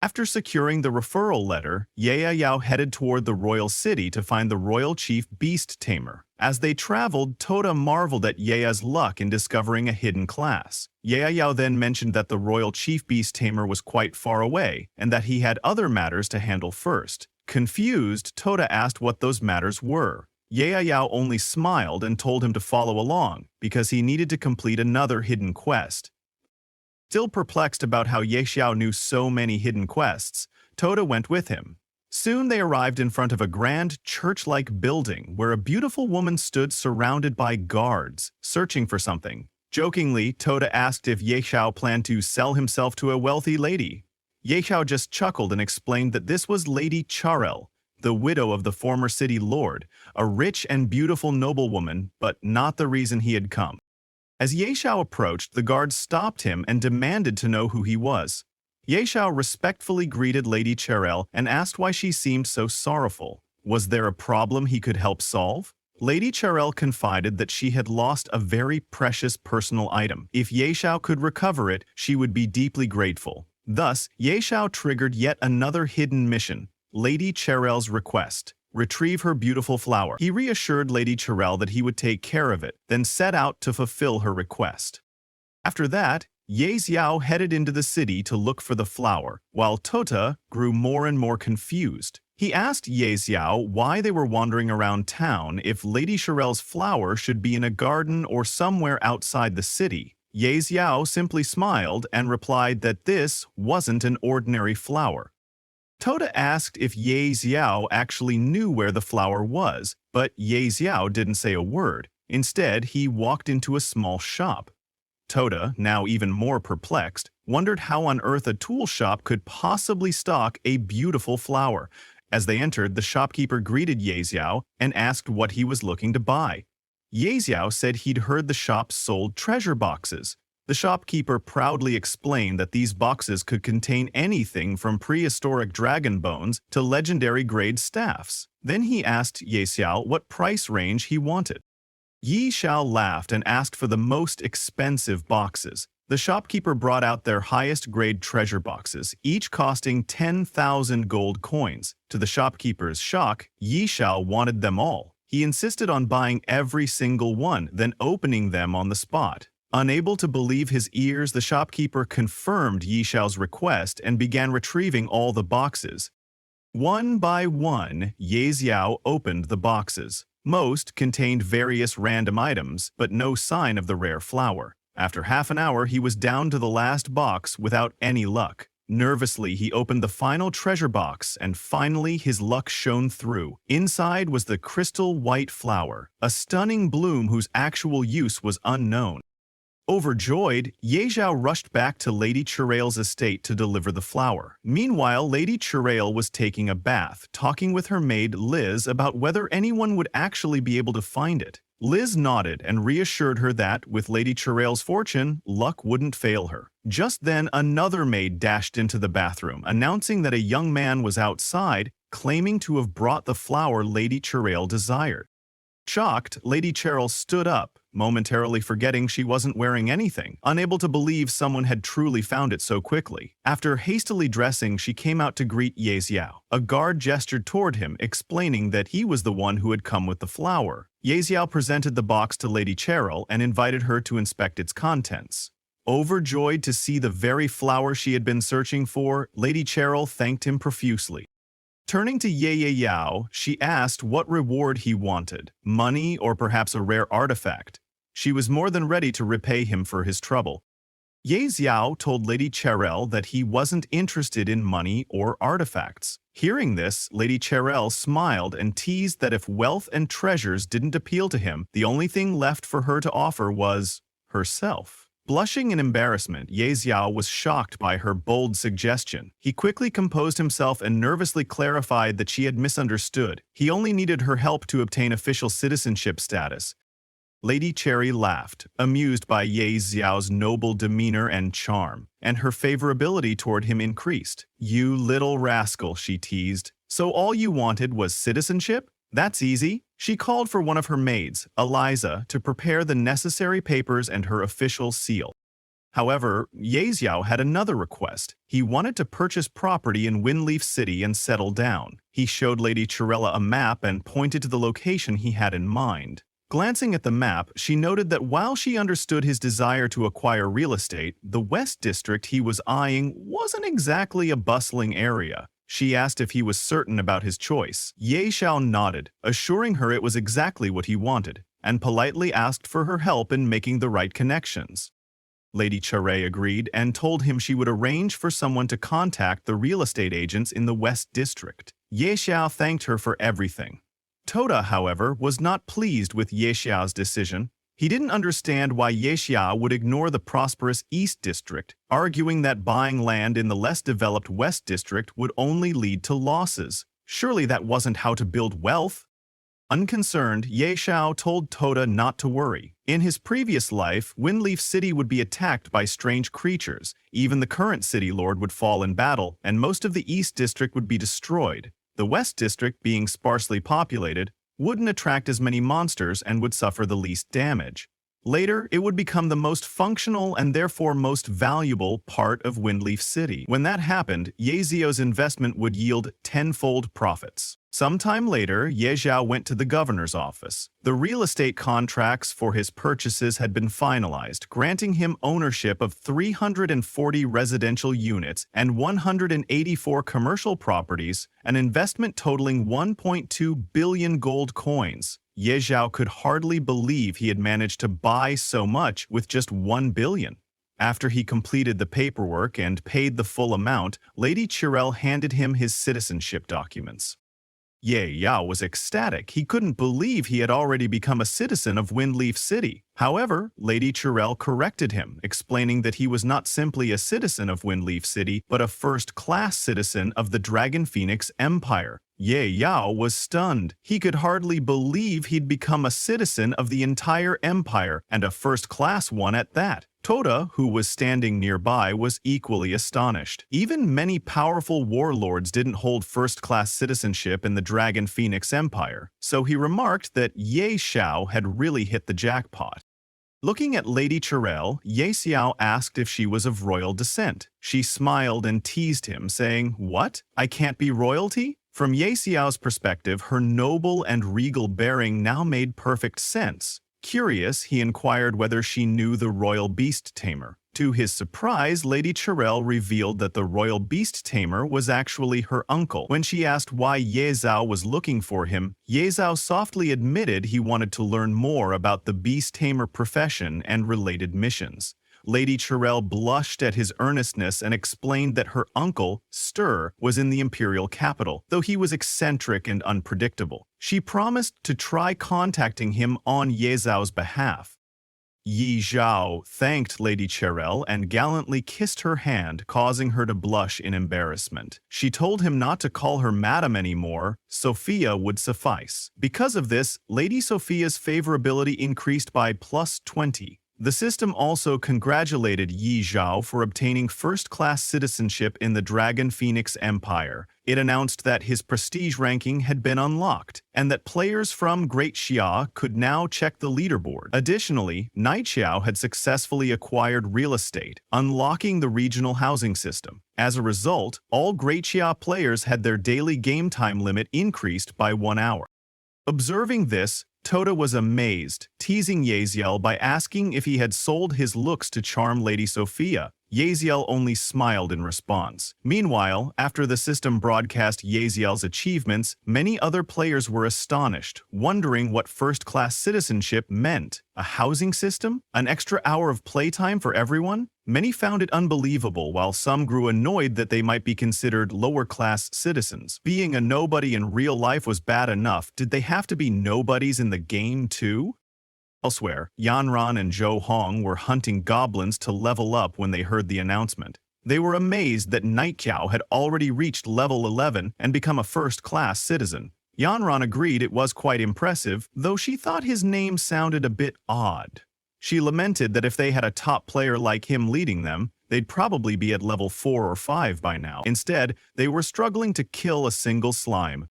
After securing the referral letter, Ye Xiao headed toward the royal city to find the Royal Chief Beast Tamer. As they traveled, Toda marveled at Ye Xiao's luck in discovering a hidden class. Ye Xiao then mentioned that the Royal Chief Beast Tamer was quite far away, and that he had other matters to handle first. Confused, Toda asked what those matters were. Ye Yao only smiled and told him to follow along, because he needed to complete another hidden quest. Still perplexed about how Ye Xiao knew so many hidden quests, Tota went with him. Soon they arrived in front of a grand church-like building where a beautiful woman stood surrounded by guards, searching for something. Jokingly, Tota asked if Ye Xiao planned to sell himself to a wealthy lady. Ye Xiao just chuckled and explained that this was Lady Charel, the widow of the former city lord, a rich and beautiful noblewoman, but not the reason he had come. As Ye Xiao approached, the guards stopped him and demanded to know who he was. Ye Xiao respectfully greeted Lady Charel and asked why she seemed so sorrowful. Was there a problem he could help solve? Lady Charel confided that she had lost a very precious personal item. If Ye Xiao could recover it, she would be deeply grateful. Thus, Ye Xiao triggered yet another hidden mission, Lady Charel's request. Retrieve her beautiful flower. He reassured Lady Charel that he would take care of it, then set out to fulfill her request. After that, Ye Xiao headed into the city to look for the flower, while Tota grew more and more confused. He asked Ye Xiao why they were wandering around town if Lady Charel's flower should be in a garden or somewhere outside the city. Ye Xiao simply smiled and replied that this wasn't an ordinary flower. Tota asked if Ye Xiao actually knew where the flower was, but Ye Xiao didn't say a word. Instead, he walked into a small shop. Tota, now even more perplexed, wondered how on earth a tool shop could possibly stock a beautiful flower. As they entered, the shopkeeper greeted Ye Xiao and asked what he was looking to buy. Ye Xiao said he'd heard the shop sold treasure boxes. The shopkeeper proudly explained that these boxes could contain anything from prehistoric dragon bones to legendary-grade staffs. Then he asked Ye Xiao what price range he wanted. Ye Xiao laughed and asked for the most expensive boxes. The shopkeeper brought out their highest-grade treasure boxes, each costing 10,000 gold coins. To the shopkeeper's shock, Ye Xiao wanted them all. He insisted on buying every single one, then opening them on the spot. Unable to believe his ears, the shopkeeper confirmed Ye Xiao's request and began retrieving all the boxes. One by one, Ye Xiao opened the boxes. Most contained various random items, but no sign of the rare flower. After half an hour, he was down to the last box without any luck. Nervously, he opened the final treasure box, and finally his luck shone through. Inside was the crystal white flower, a stunning bloom whose actual use was unknown. Overjoyed, Ye Xiao rushed back to Lady Charel's estate to deliver the flower. Meanwhile, Lady Charel was taking a bath, talking with her maid Liz about whether anyone would actually be able to find it. Liz nodded and reassured her that, with Lady Charel's fortune, luck wouldn't fail her. Just then, another maid dashed into the bathroom, announcing that a young man was outside, claiming to have brought the flower Lady Charel desired. Shocked, Lady Charel stood up, momentarily forgetting she wasn't wearing anything, unable to believe someone had truly found it so quickly. After hastily dressing, she came out to greet Ye Xiao. A guard gestured toward him, explaining that he was the one who had come with the flower. Ye Xiao presented the box to Lady Charel and invited her to inspect its contents. Overjoyed to see the very flower she had been searching for, Lady Charel thanked him profusely. Turning to Ye Yao, she asked what reward he wanted, money or perhaps a rare artifact. She was more than ready to repay him for his trouble. Ye Xiao told Lady Charel that he wasn't interested in money or artifacts. Hearing this, Lady Charel smiled and teased that if wealth and treasures didn't appeal to him, the only thing left for her to offer was herself. Blushing in embarrassment, Ye Xiao was shocked by her bold suggestion. He quickly composed himself and nervously clarified that she had misunderstood. He only needed her help to obtain official citizenship status. Lady Cherry laughed, amused by Ye Xiao's noble demeanor and charm, and her favorability toward him increased. "You little rascal," she teased. "So all you wanted was citizenship? That's easy." She called for one of her maids, Eliza, to prepare the necessary papers and her official seal. However, Ye Xiao had another request. He wanted to purchase property in Windleaf City and settle down. He showed Lady Charella a map and pointed to the location he had in mind. Glancing at the map, she noted that while she understood his desire to acquire real estate, the West District he was eyeing wasn't exactly a bustling area. She asked if he was certain about his choice. Ye Xiao nodded, assuring her it was exactly what he wanted, and politely asked for her help in making the right connections. Lady Chare agreed and told him she would arrange for someone to contact the real estate agents in the West District. Ye Xiao thanked her for everything. Toda, however, was not pleased with Ye Xiao's decision. He didn't understand why Ye Xiao would ignore the prosperous East District, arguing that buying land in the less developed West District would only lead to losses. Surely that wasn't how to build wealth. Unconcerned, Ye Xiao told Toda not to worry. In his previous life, Windleaf City would be attacked by strange creatures. Even the current city lord would fall in battle, and most of the East District would be destroyed. The West District, being sparsely populated, wouldn't attract as many monsters and would suffer the least damage. Later, it would become the most functional and therefore most valuable part of Windleaf City. When that happened, Ye Zio's investment would yield tenfold profits. Sometime later, Ye Xiao went to the governor's office. The real estate contracts for his purchases had been finalized, granting him ownership of 340 residential units and 184 commercial properties, an investment totaling 1.2 billion gold coins. Ye Xiao could hardly believe he had managed to buy so much with just 1 billion. After he completed the paperwork and paid the full amount, Lady Chirel handed him his citizenship documents. Ye Yao was ecstatic. He couldn't believe he had already become a citizen of Windleaf City. However, Lady Chirel corrected him, explaining that he was not simply a citizen of Windleaf City, but a first-class citizen of the Dragon Phoenix Empire. Ye Yao was stunned. He could hardly believe he'd become a citizen of the entire empire, and a first-class one at that. Toda, who was standing nearby, was equally astonished. Even many powerful warlords didn't hold first-class citizenship in the Dragon Phoenix Empire, so he remarked that Ye Xiao had really hit the jackpot. Looking at Lady Chirel, Ye Xiao asked if she was of royal descent. She smiled and teased him, saying, "What? I can't be royalty?" From Ye Xiao's perspective, her noble and regal bearing now made perfect sense. Curious, he inquired whether she knew the royal beast tamer. To his surprise, Lady Chirel revealed that the royal beast tamer was actually her uncle. When she asked why Ye Zhao was looking for him, Ye Zhao softly admitted he wanted to learn more about the beast tamer profession and related missions. Lady Chirel blushed at his earnestness and explained that her uncle, Stir, was in the imperial capital, though he was eccentric and unpredictable. She promised to try contacting him on Ye Zhao's behalf. Ye Zhao thanked Lady Chirel and gallantly kissed her hand, causing her to blush in embarrassment. She told him not to call her madam anymore. Sophia would suffice. Because of this, Lady Sophia's favorability increased by +20. The system also congratulated Ye Zhao for obtaining first-class citizenship in the Dragon Phoenix Empire. It announced that his prestige ranking had been unlocked, and that players from Great Xia could now check the leaderboard. Additionally, Night Xiao had successfully acquired real estate, unlocking the regional housing system. As a result, all Great Xia players had their daily game time limit increased by 1 hour. Observing this, Toda was amazed, teasing Yaziel by asking if he had sold his looks to charm Lady Sophia. Yaziel only smiled in response. Meanwhile, after the system broadcast Yaziel's achievements, many other players were astonished, wondering what first-class citizenship meant. A housing system? An extra hour of playtime for everyone? Many found it unbelievable, while some grew annoyed that they might be considered lower-class citizens. Being a nobody in real life was bad enough. Did they have to be nobodies in the game, too? Elsewhere, Yanran and Zhou Hong were hunting goblins to level up when they heard the announcement. They were amazed that Night Xiao had already reached level 11 and become a first-class citizen. Yanran agreed it was quite impressive, though she thought his name sounded a bit odd. She lamented that if they had a top player like him leading them, they'd probably be at level 4 or 5 by now. Instead, they were struggling to kill a single slime.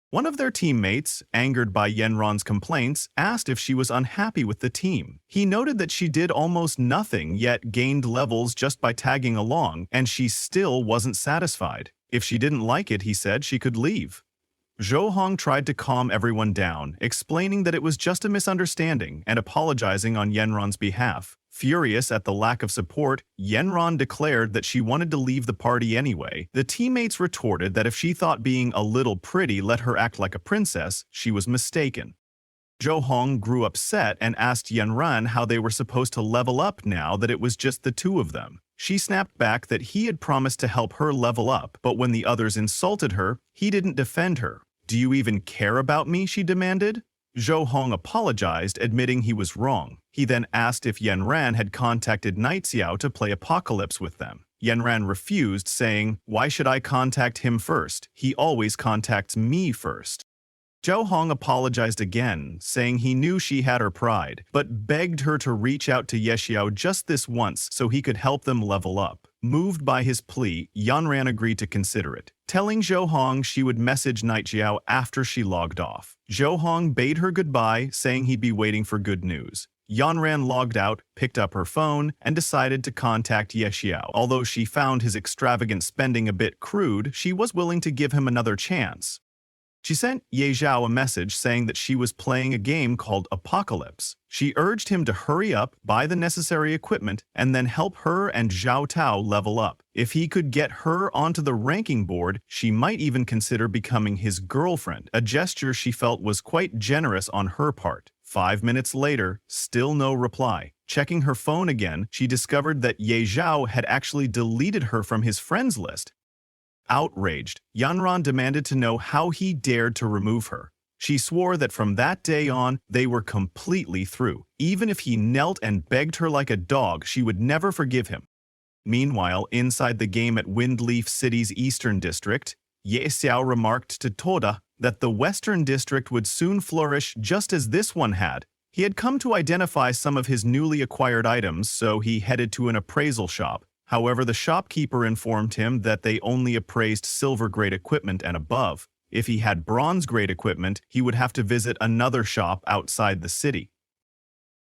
One of their teammates, angered by Yanran's complaints, asked if she was unhappy with the team. He noted that she did almost nothing yet gained levels just by tagging along, and she still wasn't satisfied. If she didn't like it, he said, she could leave. Zhou Hong tried to calm everyone down, explaining that it was just a misunderstanding and apologizing on Yanran's behalf. Furious at the lack of support, Yenron declared that she wanted to leave the party anyway. The teammates retorted that if she thought being a little pretty let her act like a princess, she was mistaken. Jo Hong grew upset and asked Yenron how they were supposed to level up now that it was just the two of them. She snapped back that he had promised to help her level up, but when the others insulted her, he didn't defend her. "Do you even care about me?" she demanded. Jo Hong apologized, admitting he was wrong. He then asked if Yenran had contacted Night Xiao to play Apocalypse with them. Yenran refused, saying, "Why should I contact him first? He always contacts me first." Jo Hong apologized again, saying he knew she had her pride, but begged her to reach out to Ye Xiao just this once so he could help them level up. Moved by his plea, Yanran agreed to consider it, telling Jo Hong she would message Night Xiao after she logged off. Jo Hong bade her goodbye, saying he'd be waiting for good news. Yanran logged out, picked up her phone, and decided to contact Ye Xiao. Although she found his extravagant spending a bit crude, she was willing to give him another chance. She sent Ye Xiao a message saying that she was playing a game called Apocalypse. She urged him to hurry up, buy the necessary equipment, and then help her and Zhao Tao level up. If he could get her onto the ranking board, she might even consider becoming his girlfriend, a gesture she felt was quite generous on her part. 5 minutes later, still no reply. Checking her phone again, she discovered that Ye Xiao had actually deleted her from his friends list. Outraged, Yanran demanded to know how he dared to remove her. She swore that from that day on, they were completely through. Even if he knelt and begged her like a dog, she would never forgive him. Meanwhile, inside the game at Windleaf City's Eastern District, Ye Xiao remarked to Toda that the Western District would soon flourish just as this one had. He had come to identify some of his newly acquired items, so he headed to an appraisal shop. However, the shopkeeper informed him that they only appraised silver-grade equipment and above. If he had bronze-grade equipment, he would have to visit another shop outside the city.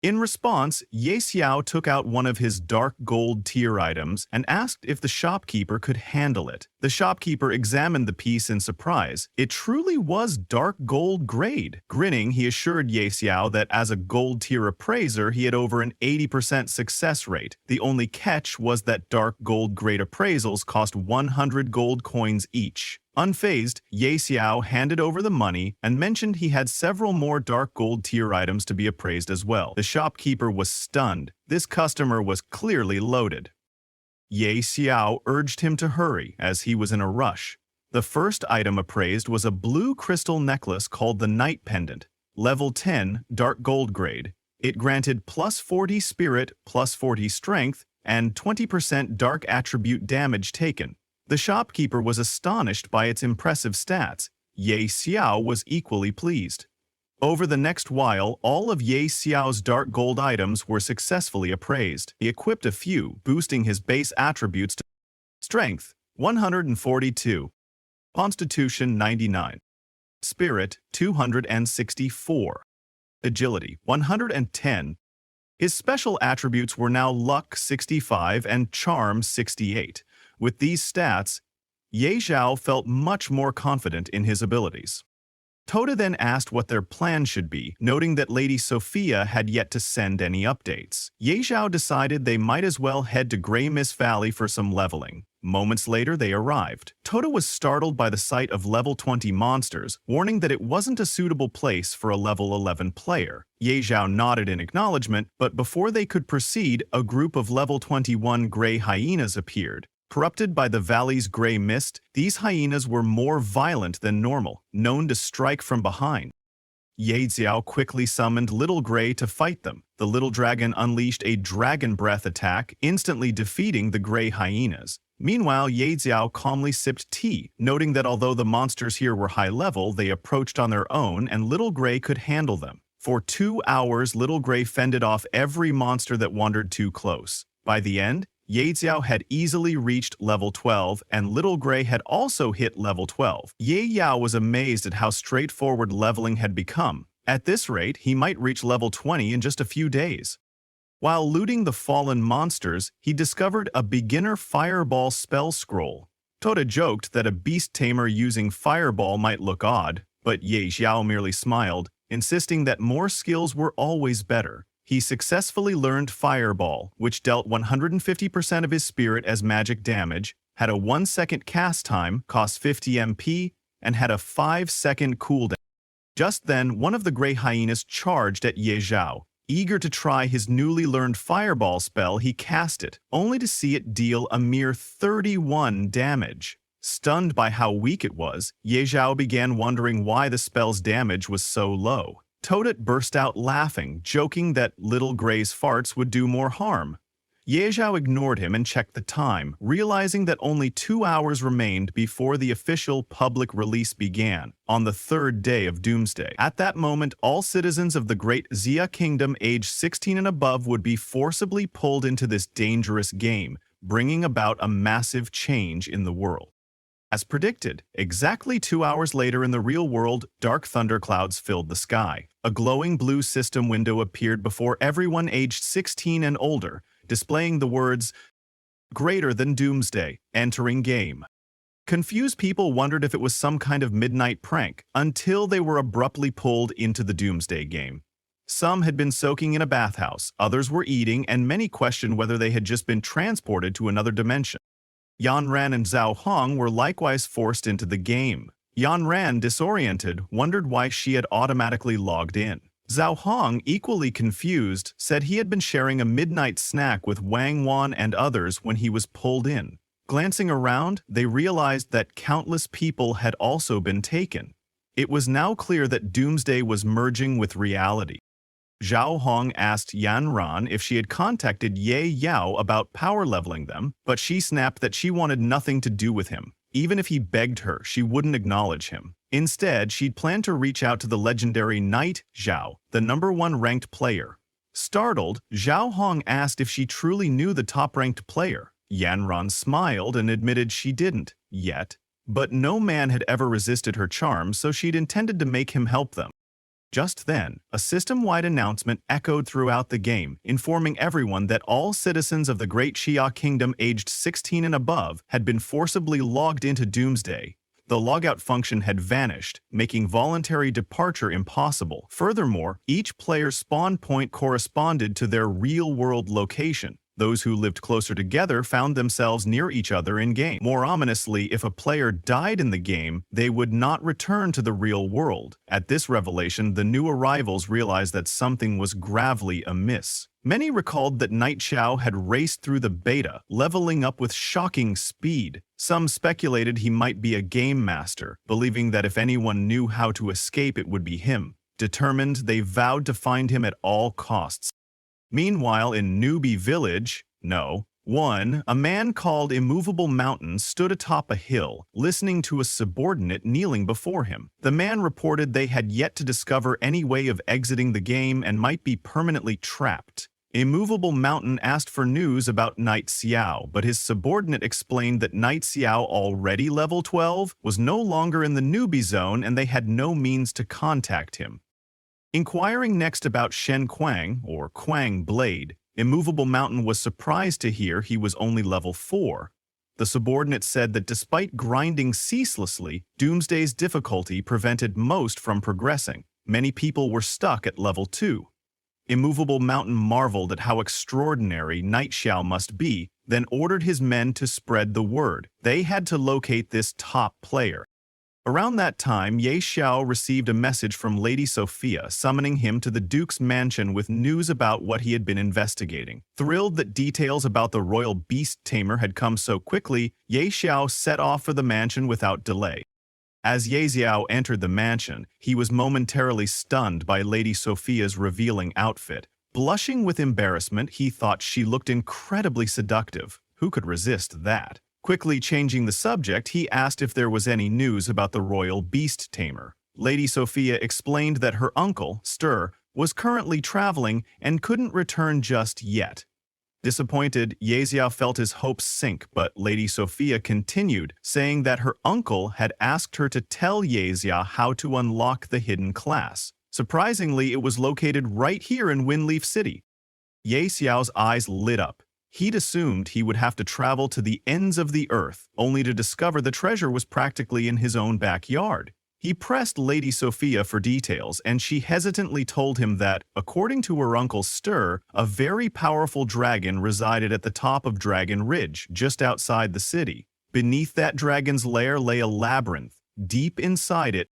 In response, Ye Xiao took out one of his dark gold tier items and asked if the shopkeeper could handle it. The shopkeeper examined the piece in surprise. It truly was dark gold grade. Grinning, he assured Ye Xiao that as a gold tier appraiser, he had over an 80% success rate. The only catch was that dark gold grade appraisals cost 100 gold coins each. Unfazed, Ye Xiao handed over the money and mentioned he had several more dark gold tier items to be appraised as well. The shopkeeper was stunned. This customer was clearly loaded. Ye Xiao urged him to hurry, as he was in a rush. The first item appraised was a blue crystal necklace called the Night Pendant, level 10, dark gold grade. It granted plus 40 spirit, plus 40 strength, and 20% dark attribute damage taken. The shopkeeper was astonished by its impressive stats. Ye Xiao was equally pleased. Over the next while, all of Ye Xiao's dark gold items were successfully appraised. He equipped a few, boosting his base attributes to Strength, 142. Constitution, 99. Spirit, 264. Agility, 110. His special attributes were now Luck, 65, and Charm, 68. With these stats, Ye Xiao felt much more confident in his abilities. Toda then asked what their plan should be, noting that Lady Sophia had yet to send any updates. Ye Xiao decided they might as well head to Grey Mist Valley for some leveling. Moments later, they arrived. Toda was startled by the sight of level 20 monsters, warning that it wasn't a suitable place for a level 11 player. Ye Xiao nodded in acknowledgement, but before they could proceed, a group of level 21 gray hyenas appeared. Corrupted by the valley's gray mist, these hyenas were more violent than normal, known to strike from behind. Ye Xiao quickly summoned Little Gray to fight them. The little dragon unleashed a dragon breath attack, instantly defeating the gray hyenas. Meanwhile, Ye Xiao calmly sipped tea, noting that although the monsters here were high level, they approached on their own and Little Gray could handle them. For 2 hours, Little Gray fended off every monster that wandered too close. By the end, Ye Xiao had easily reached level 12, and Little Gray had also hit level 12. Ye Yao was amazed at how straightforward leveling had become. At this rate, he might reach level 20 in just a few days. While looting the fallen monsters, he discovered a beginner fireball spell scroll. Toda joked that a beast tamer using fireball might look odd, but Ye Xiao merely smiled, insisting that more skills were always better. He successfully learned Fireball, which dealt 150% of his spirit as magic damage, had a 1-second cast time, cost 50 MP, and had a 5-second cooldown. Just then, one of the Grey Hyenas charged at Ye Zhao. Eager to try his newly learned Fireball spell, he cast it, only to see it deal a mere 31 damage. Stunned by how weak it was, Ye Zhao began wondering why the spell's damage was so low. Toadette burst out laughing, joking that little Grey's farts would do more harm. Ye Zhao ignored him and checked the time, realizing that only 2 hours remained before the official public release began, on the 3rd day of Doomsday. At that moment, all citizens of the Great Xia Kingdom aged 16 and above would be forcibly pulled into this dangerous game, bringing about a massive change in the world. As predicted, exactly 2 hours later in the real world, dark thunderclouds filled the sky. A glowing blue system window appeared before everyone aged 16 and older, displaying the words, "Greater than Doomsday, entering game." Confused people wondered if it was some kind of midnight prank, until they were abruptly pulled into the Doomsday game. Some had been soaking in a bathhouse, others were eating, and many questioned whether they had just been transported to another dimension. Yan Ran and Zhao Hong were likewise forced into the game. Yan Ran, disoriented, wondered why she had automatically logged in. Zhao Hong, equally confused, said he had been sharing a midnight snack with Wang Wan and others when he was pulled in. Glancing around, they realized that countless people had also been taken. It was now clear that Doomsday was merging with reality. Zhao Hong asked Yan Ran if she had contacted Ye Yao about power leveling them, but she snapped that she wanted nothing to do with him. Even if he begged her, she wouldn't acknowledge him. Instead, she'd planned to reach out to the legendary Knight Zhao, the #1 ranked player. Startled, Zhao Hong asked if she truly knew the top-ranked player. Yan Ran smiled and admitted she didn't, yet. But no man had ever resisted her charm, so she'd intended to make him help them. Just then, a system-wide announcement echoed throughout the game, informing everyone that all citizens of the Great Xia Kingdom aged 16 and above had been forcibly logged into Doomsday. The logout function had vanished, making voluntary departure impossible. Furthermore, each player's spawn point corresponded to their real-world location. Those who lived closer together found themselves near each other in-game. More ominously, if a player died in the game, they would not return to the real world. At this revelation, the new arrivals realized that something was gravely amiss. Many recalled that Knight Xiao had raced through the beta, leveling up with shocking speed. Some speculated he might be a game master, believing that if anyone knew how to escape, it would be him. Determined, they vowed to find him at all costs. Meanwhile, in Newbie Village, a man called Immovable Mountain stood atop a hill, listening to a subordinate kneeling before him. The man reported they had yet to discover any way of exiting the game and might be permanently trapped. Immovable Mountain asked for news about Knight Xiao, but his subordinate explained that Knight Xiao, already level 12, was no longer in the newbie zone and they had no means to contact him. Inquiring next about Shen Kuang, or Kuang Blade, Immovable Mountain was surprised to hear he was only level 4. The subordinate said that despite grinding ceaselessly, Doomsday's difficulty prevented most from progressing. Many people were stuck at level 2. Immovable Mountain marveled at how extraordinary Knight Xiao must be, then ordered his men to spread the word. They had to locate this top player. Around that time, Ye Xiao received a message from Lady Sophia summoning him to the Duke's mansion with news about what he had been investigating. Thrilled that details about the royal beast tamer had come so quickly, Ye Xiao set off for the mansion without delay. As Ye Xiao entered the mansion, he was momentarily stunned by Lady Sophia's revealing outfit. Blushing with embarrassment, he thought she looked incredibly seductive. Who could resist that? Quickly changing the subject, he asked if there was any news about the royal beast tamer. Lady Sophia explained that her uncle, Stir, was currently traveling and couldn't return just yet. Disappointed, Ye Xiao felt his hopes sink, but Lady Sophia continued, saying that her uncle had asked her to tell Ye Xiao how to unlock the hidden class. Surprisingly, it was located right here in Windleaf City. Ye Xiao's eyes lit up. He'd assumed he would have to travel to the ends of the earth, only to discover the treasure was practically in his own backyard. He pressed Lady Sophia for details, and she hesitantly told him that, according to her uncle Stir, a very powerful dragon resided at the top of Dragon Ridge, just outside the city. Beneath that dragon's lair lay a labyrinth. Deep inside it,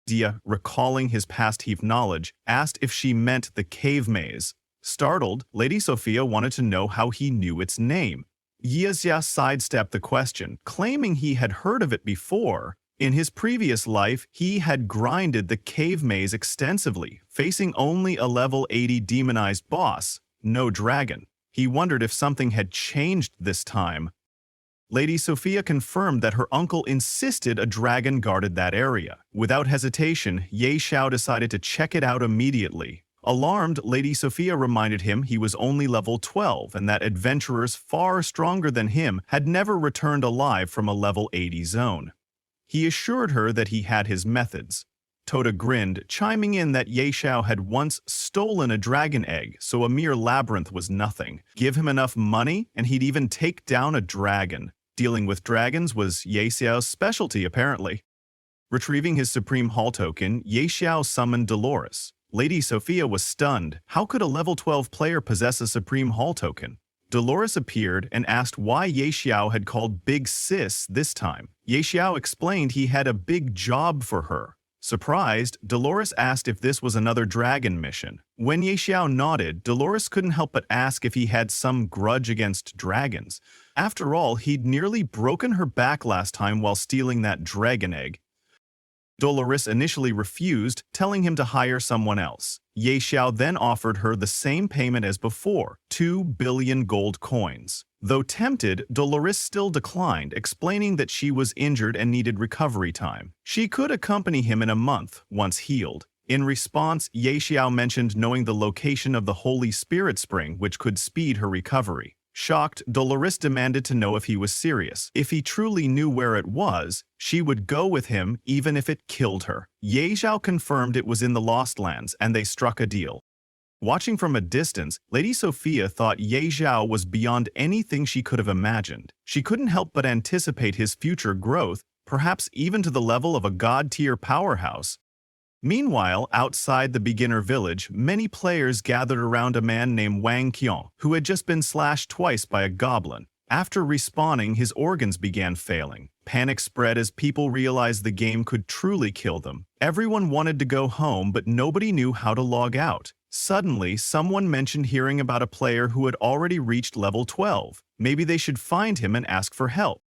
Dia, recalling his past Heath knowledge, asked if she meant the cave maze. Startled, Lady Sophia wanted to know how he knew its name. Yezya sidestepped the question, claiming he had heard of it before. In his previous life, he had grinded the cave maze extensively, facing only a level 80 demonized boss, no dragon. He wondered if something had changed this time. Lady Sophia confirmed that her uncle insisted a dragon guarded that area. Without hesitation, Ye Xiao decided to check it out immediately. Alarmed, Lady Sophia reminded him he was only level 12 and that adventurers far stronger than him had never returned alive from a level 80 zone. He assured her that he had his methods. Tota grinned, chiming in that Ye Xiao had once stolen a dragon egg, so a mere labyrinth was nothing. Give him enough money, and he'd even take down a dragon. Dealing with dragons was Ye Xiao's specialty, apparently. Retrieving his Supreme Hall token, Ye Xiao summoned Dolores. Lady Sophia was stunned. How could a level 12 player possess a Supreme Hall token? Dolores appeared and asked why Ye Xiao had called Big Sis this time. Ye Xiao explained he had a big job for her. Surprised, Dolores asked if this was another dragon mission. When Ye Xiao nodded, Dolores couldn't help but ask if he had some grudge against dragons. After all, he'd nearly broken her back last time while stealing that dragon egg. Dolores initially refused, telling him to hire someone else. Ye Xiao then offered her the same payment as before, 2 billion gold coins. Though tempted, Dolores still declined, explaining that she was injured and needed recovery time. She could accompany him in a month, once healed. In response, Ye Xiao mentioned knowing the location of the Holy Spirit Spring, which could speed her recovery. Shocked, Dolores demanded to know if he was serious. If he truly knew where it was, she would go with him even if it killed her. Ye Xiao confirmed it was in the Lost Lands, and they struck a deal. Watching from a distance, Lady Sophia thought Ye Xiao was beyond anything she could have imagined. She couldn't help but anticipate his future growth, perhaps even to the level of a god-tier powerhouse. Meanwhile, outside the beginner village, many players gathered around a man named Wang Qiong, who had just been slashed twice by a goblin. After respawning, his organs began failing. Panic spread as people realized the game could truly kill them. Everyone wanted to go home, but nobody knew how to log out. Suddenly, someone mentioned hearing about a player who had already reached level 12. Maybe they should find him and ask for help.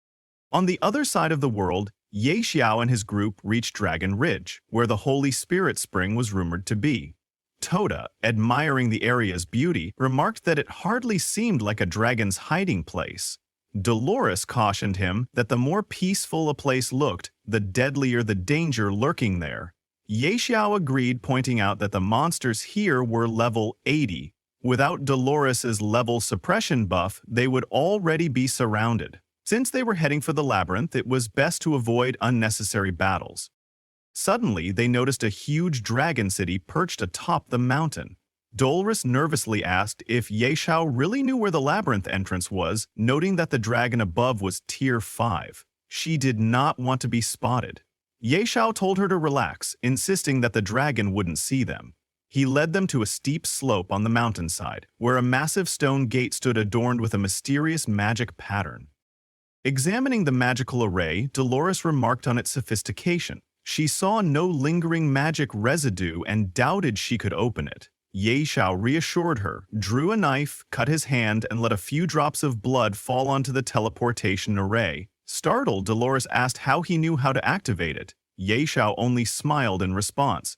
On the other side of the world, Ye Xiao and his group reached Dragon Ridge, where the Holy Spirit Spring was rumored to be. Tota, admiring the area's beauty, remarked that it hardly seemed like a dragon's hiding place. Dolores cautioned him that the more peaceful a place looked, the deadlier the danger lurking there. Ye Xiao agreed, pointing out that the monsters here were level 80. Without Dolores' level suppression buff, they would already be surrounded. Since they were heading for the labyrinth, it was best to avoid unnecessary battles. Suddenly, they noticed a huge dragon city perched atop the mountain. Dolores nervously asked if Ye Xiao really knew where the labyrinth entrance was, noting that the dragon above was tier 5. She did not want to be spotted. Ye Xiao told her to relax, insisting that the dragon wouldn't see them. He led them to a steep slope on the mountainside, where a massive stone gate stood adorned with a mysterious magic pattern. Examining the magical array, Dolores remarked on its sophistication. She saw no lingering magic residue and doubted she could open it. Ye Xiao reassured her, drew a knife, cut his hand, and let a few drops of blood fall onto the teleportation array. Startled, Dolores asked how he knew how to activate it. Ye Xiao only smiled in response.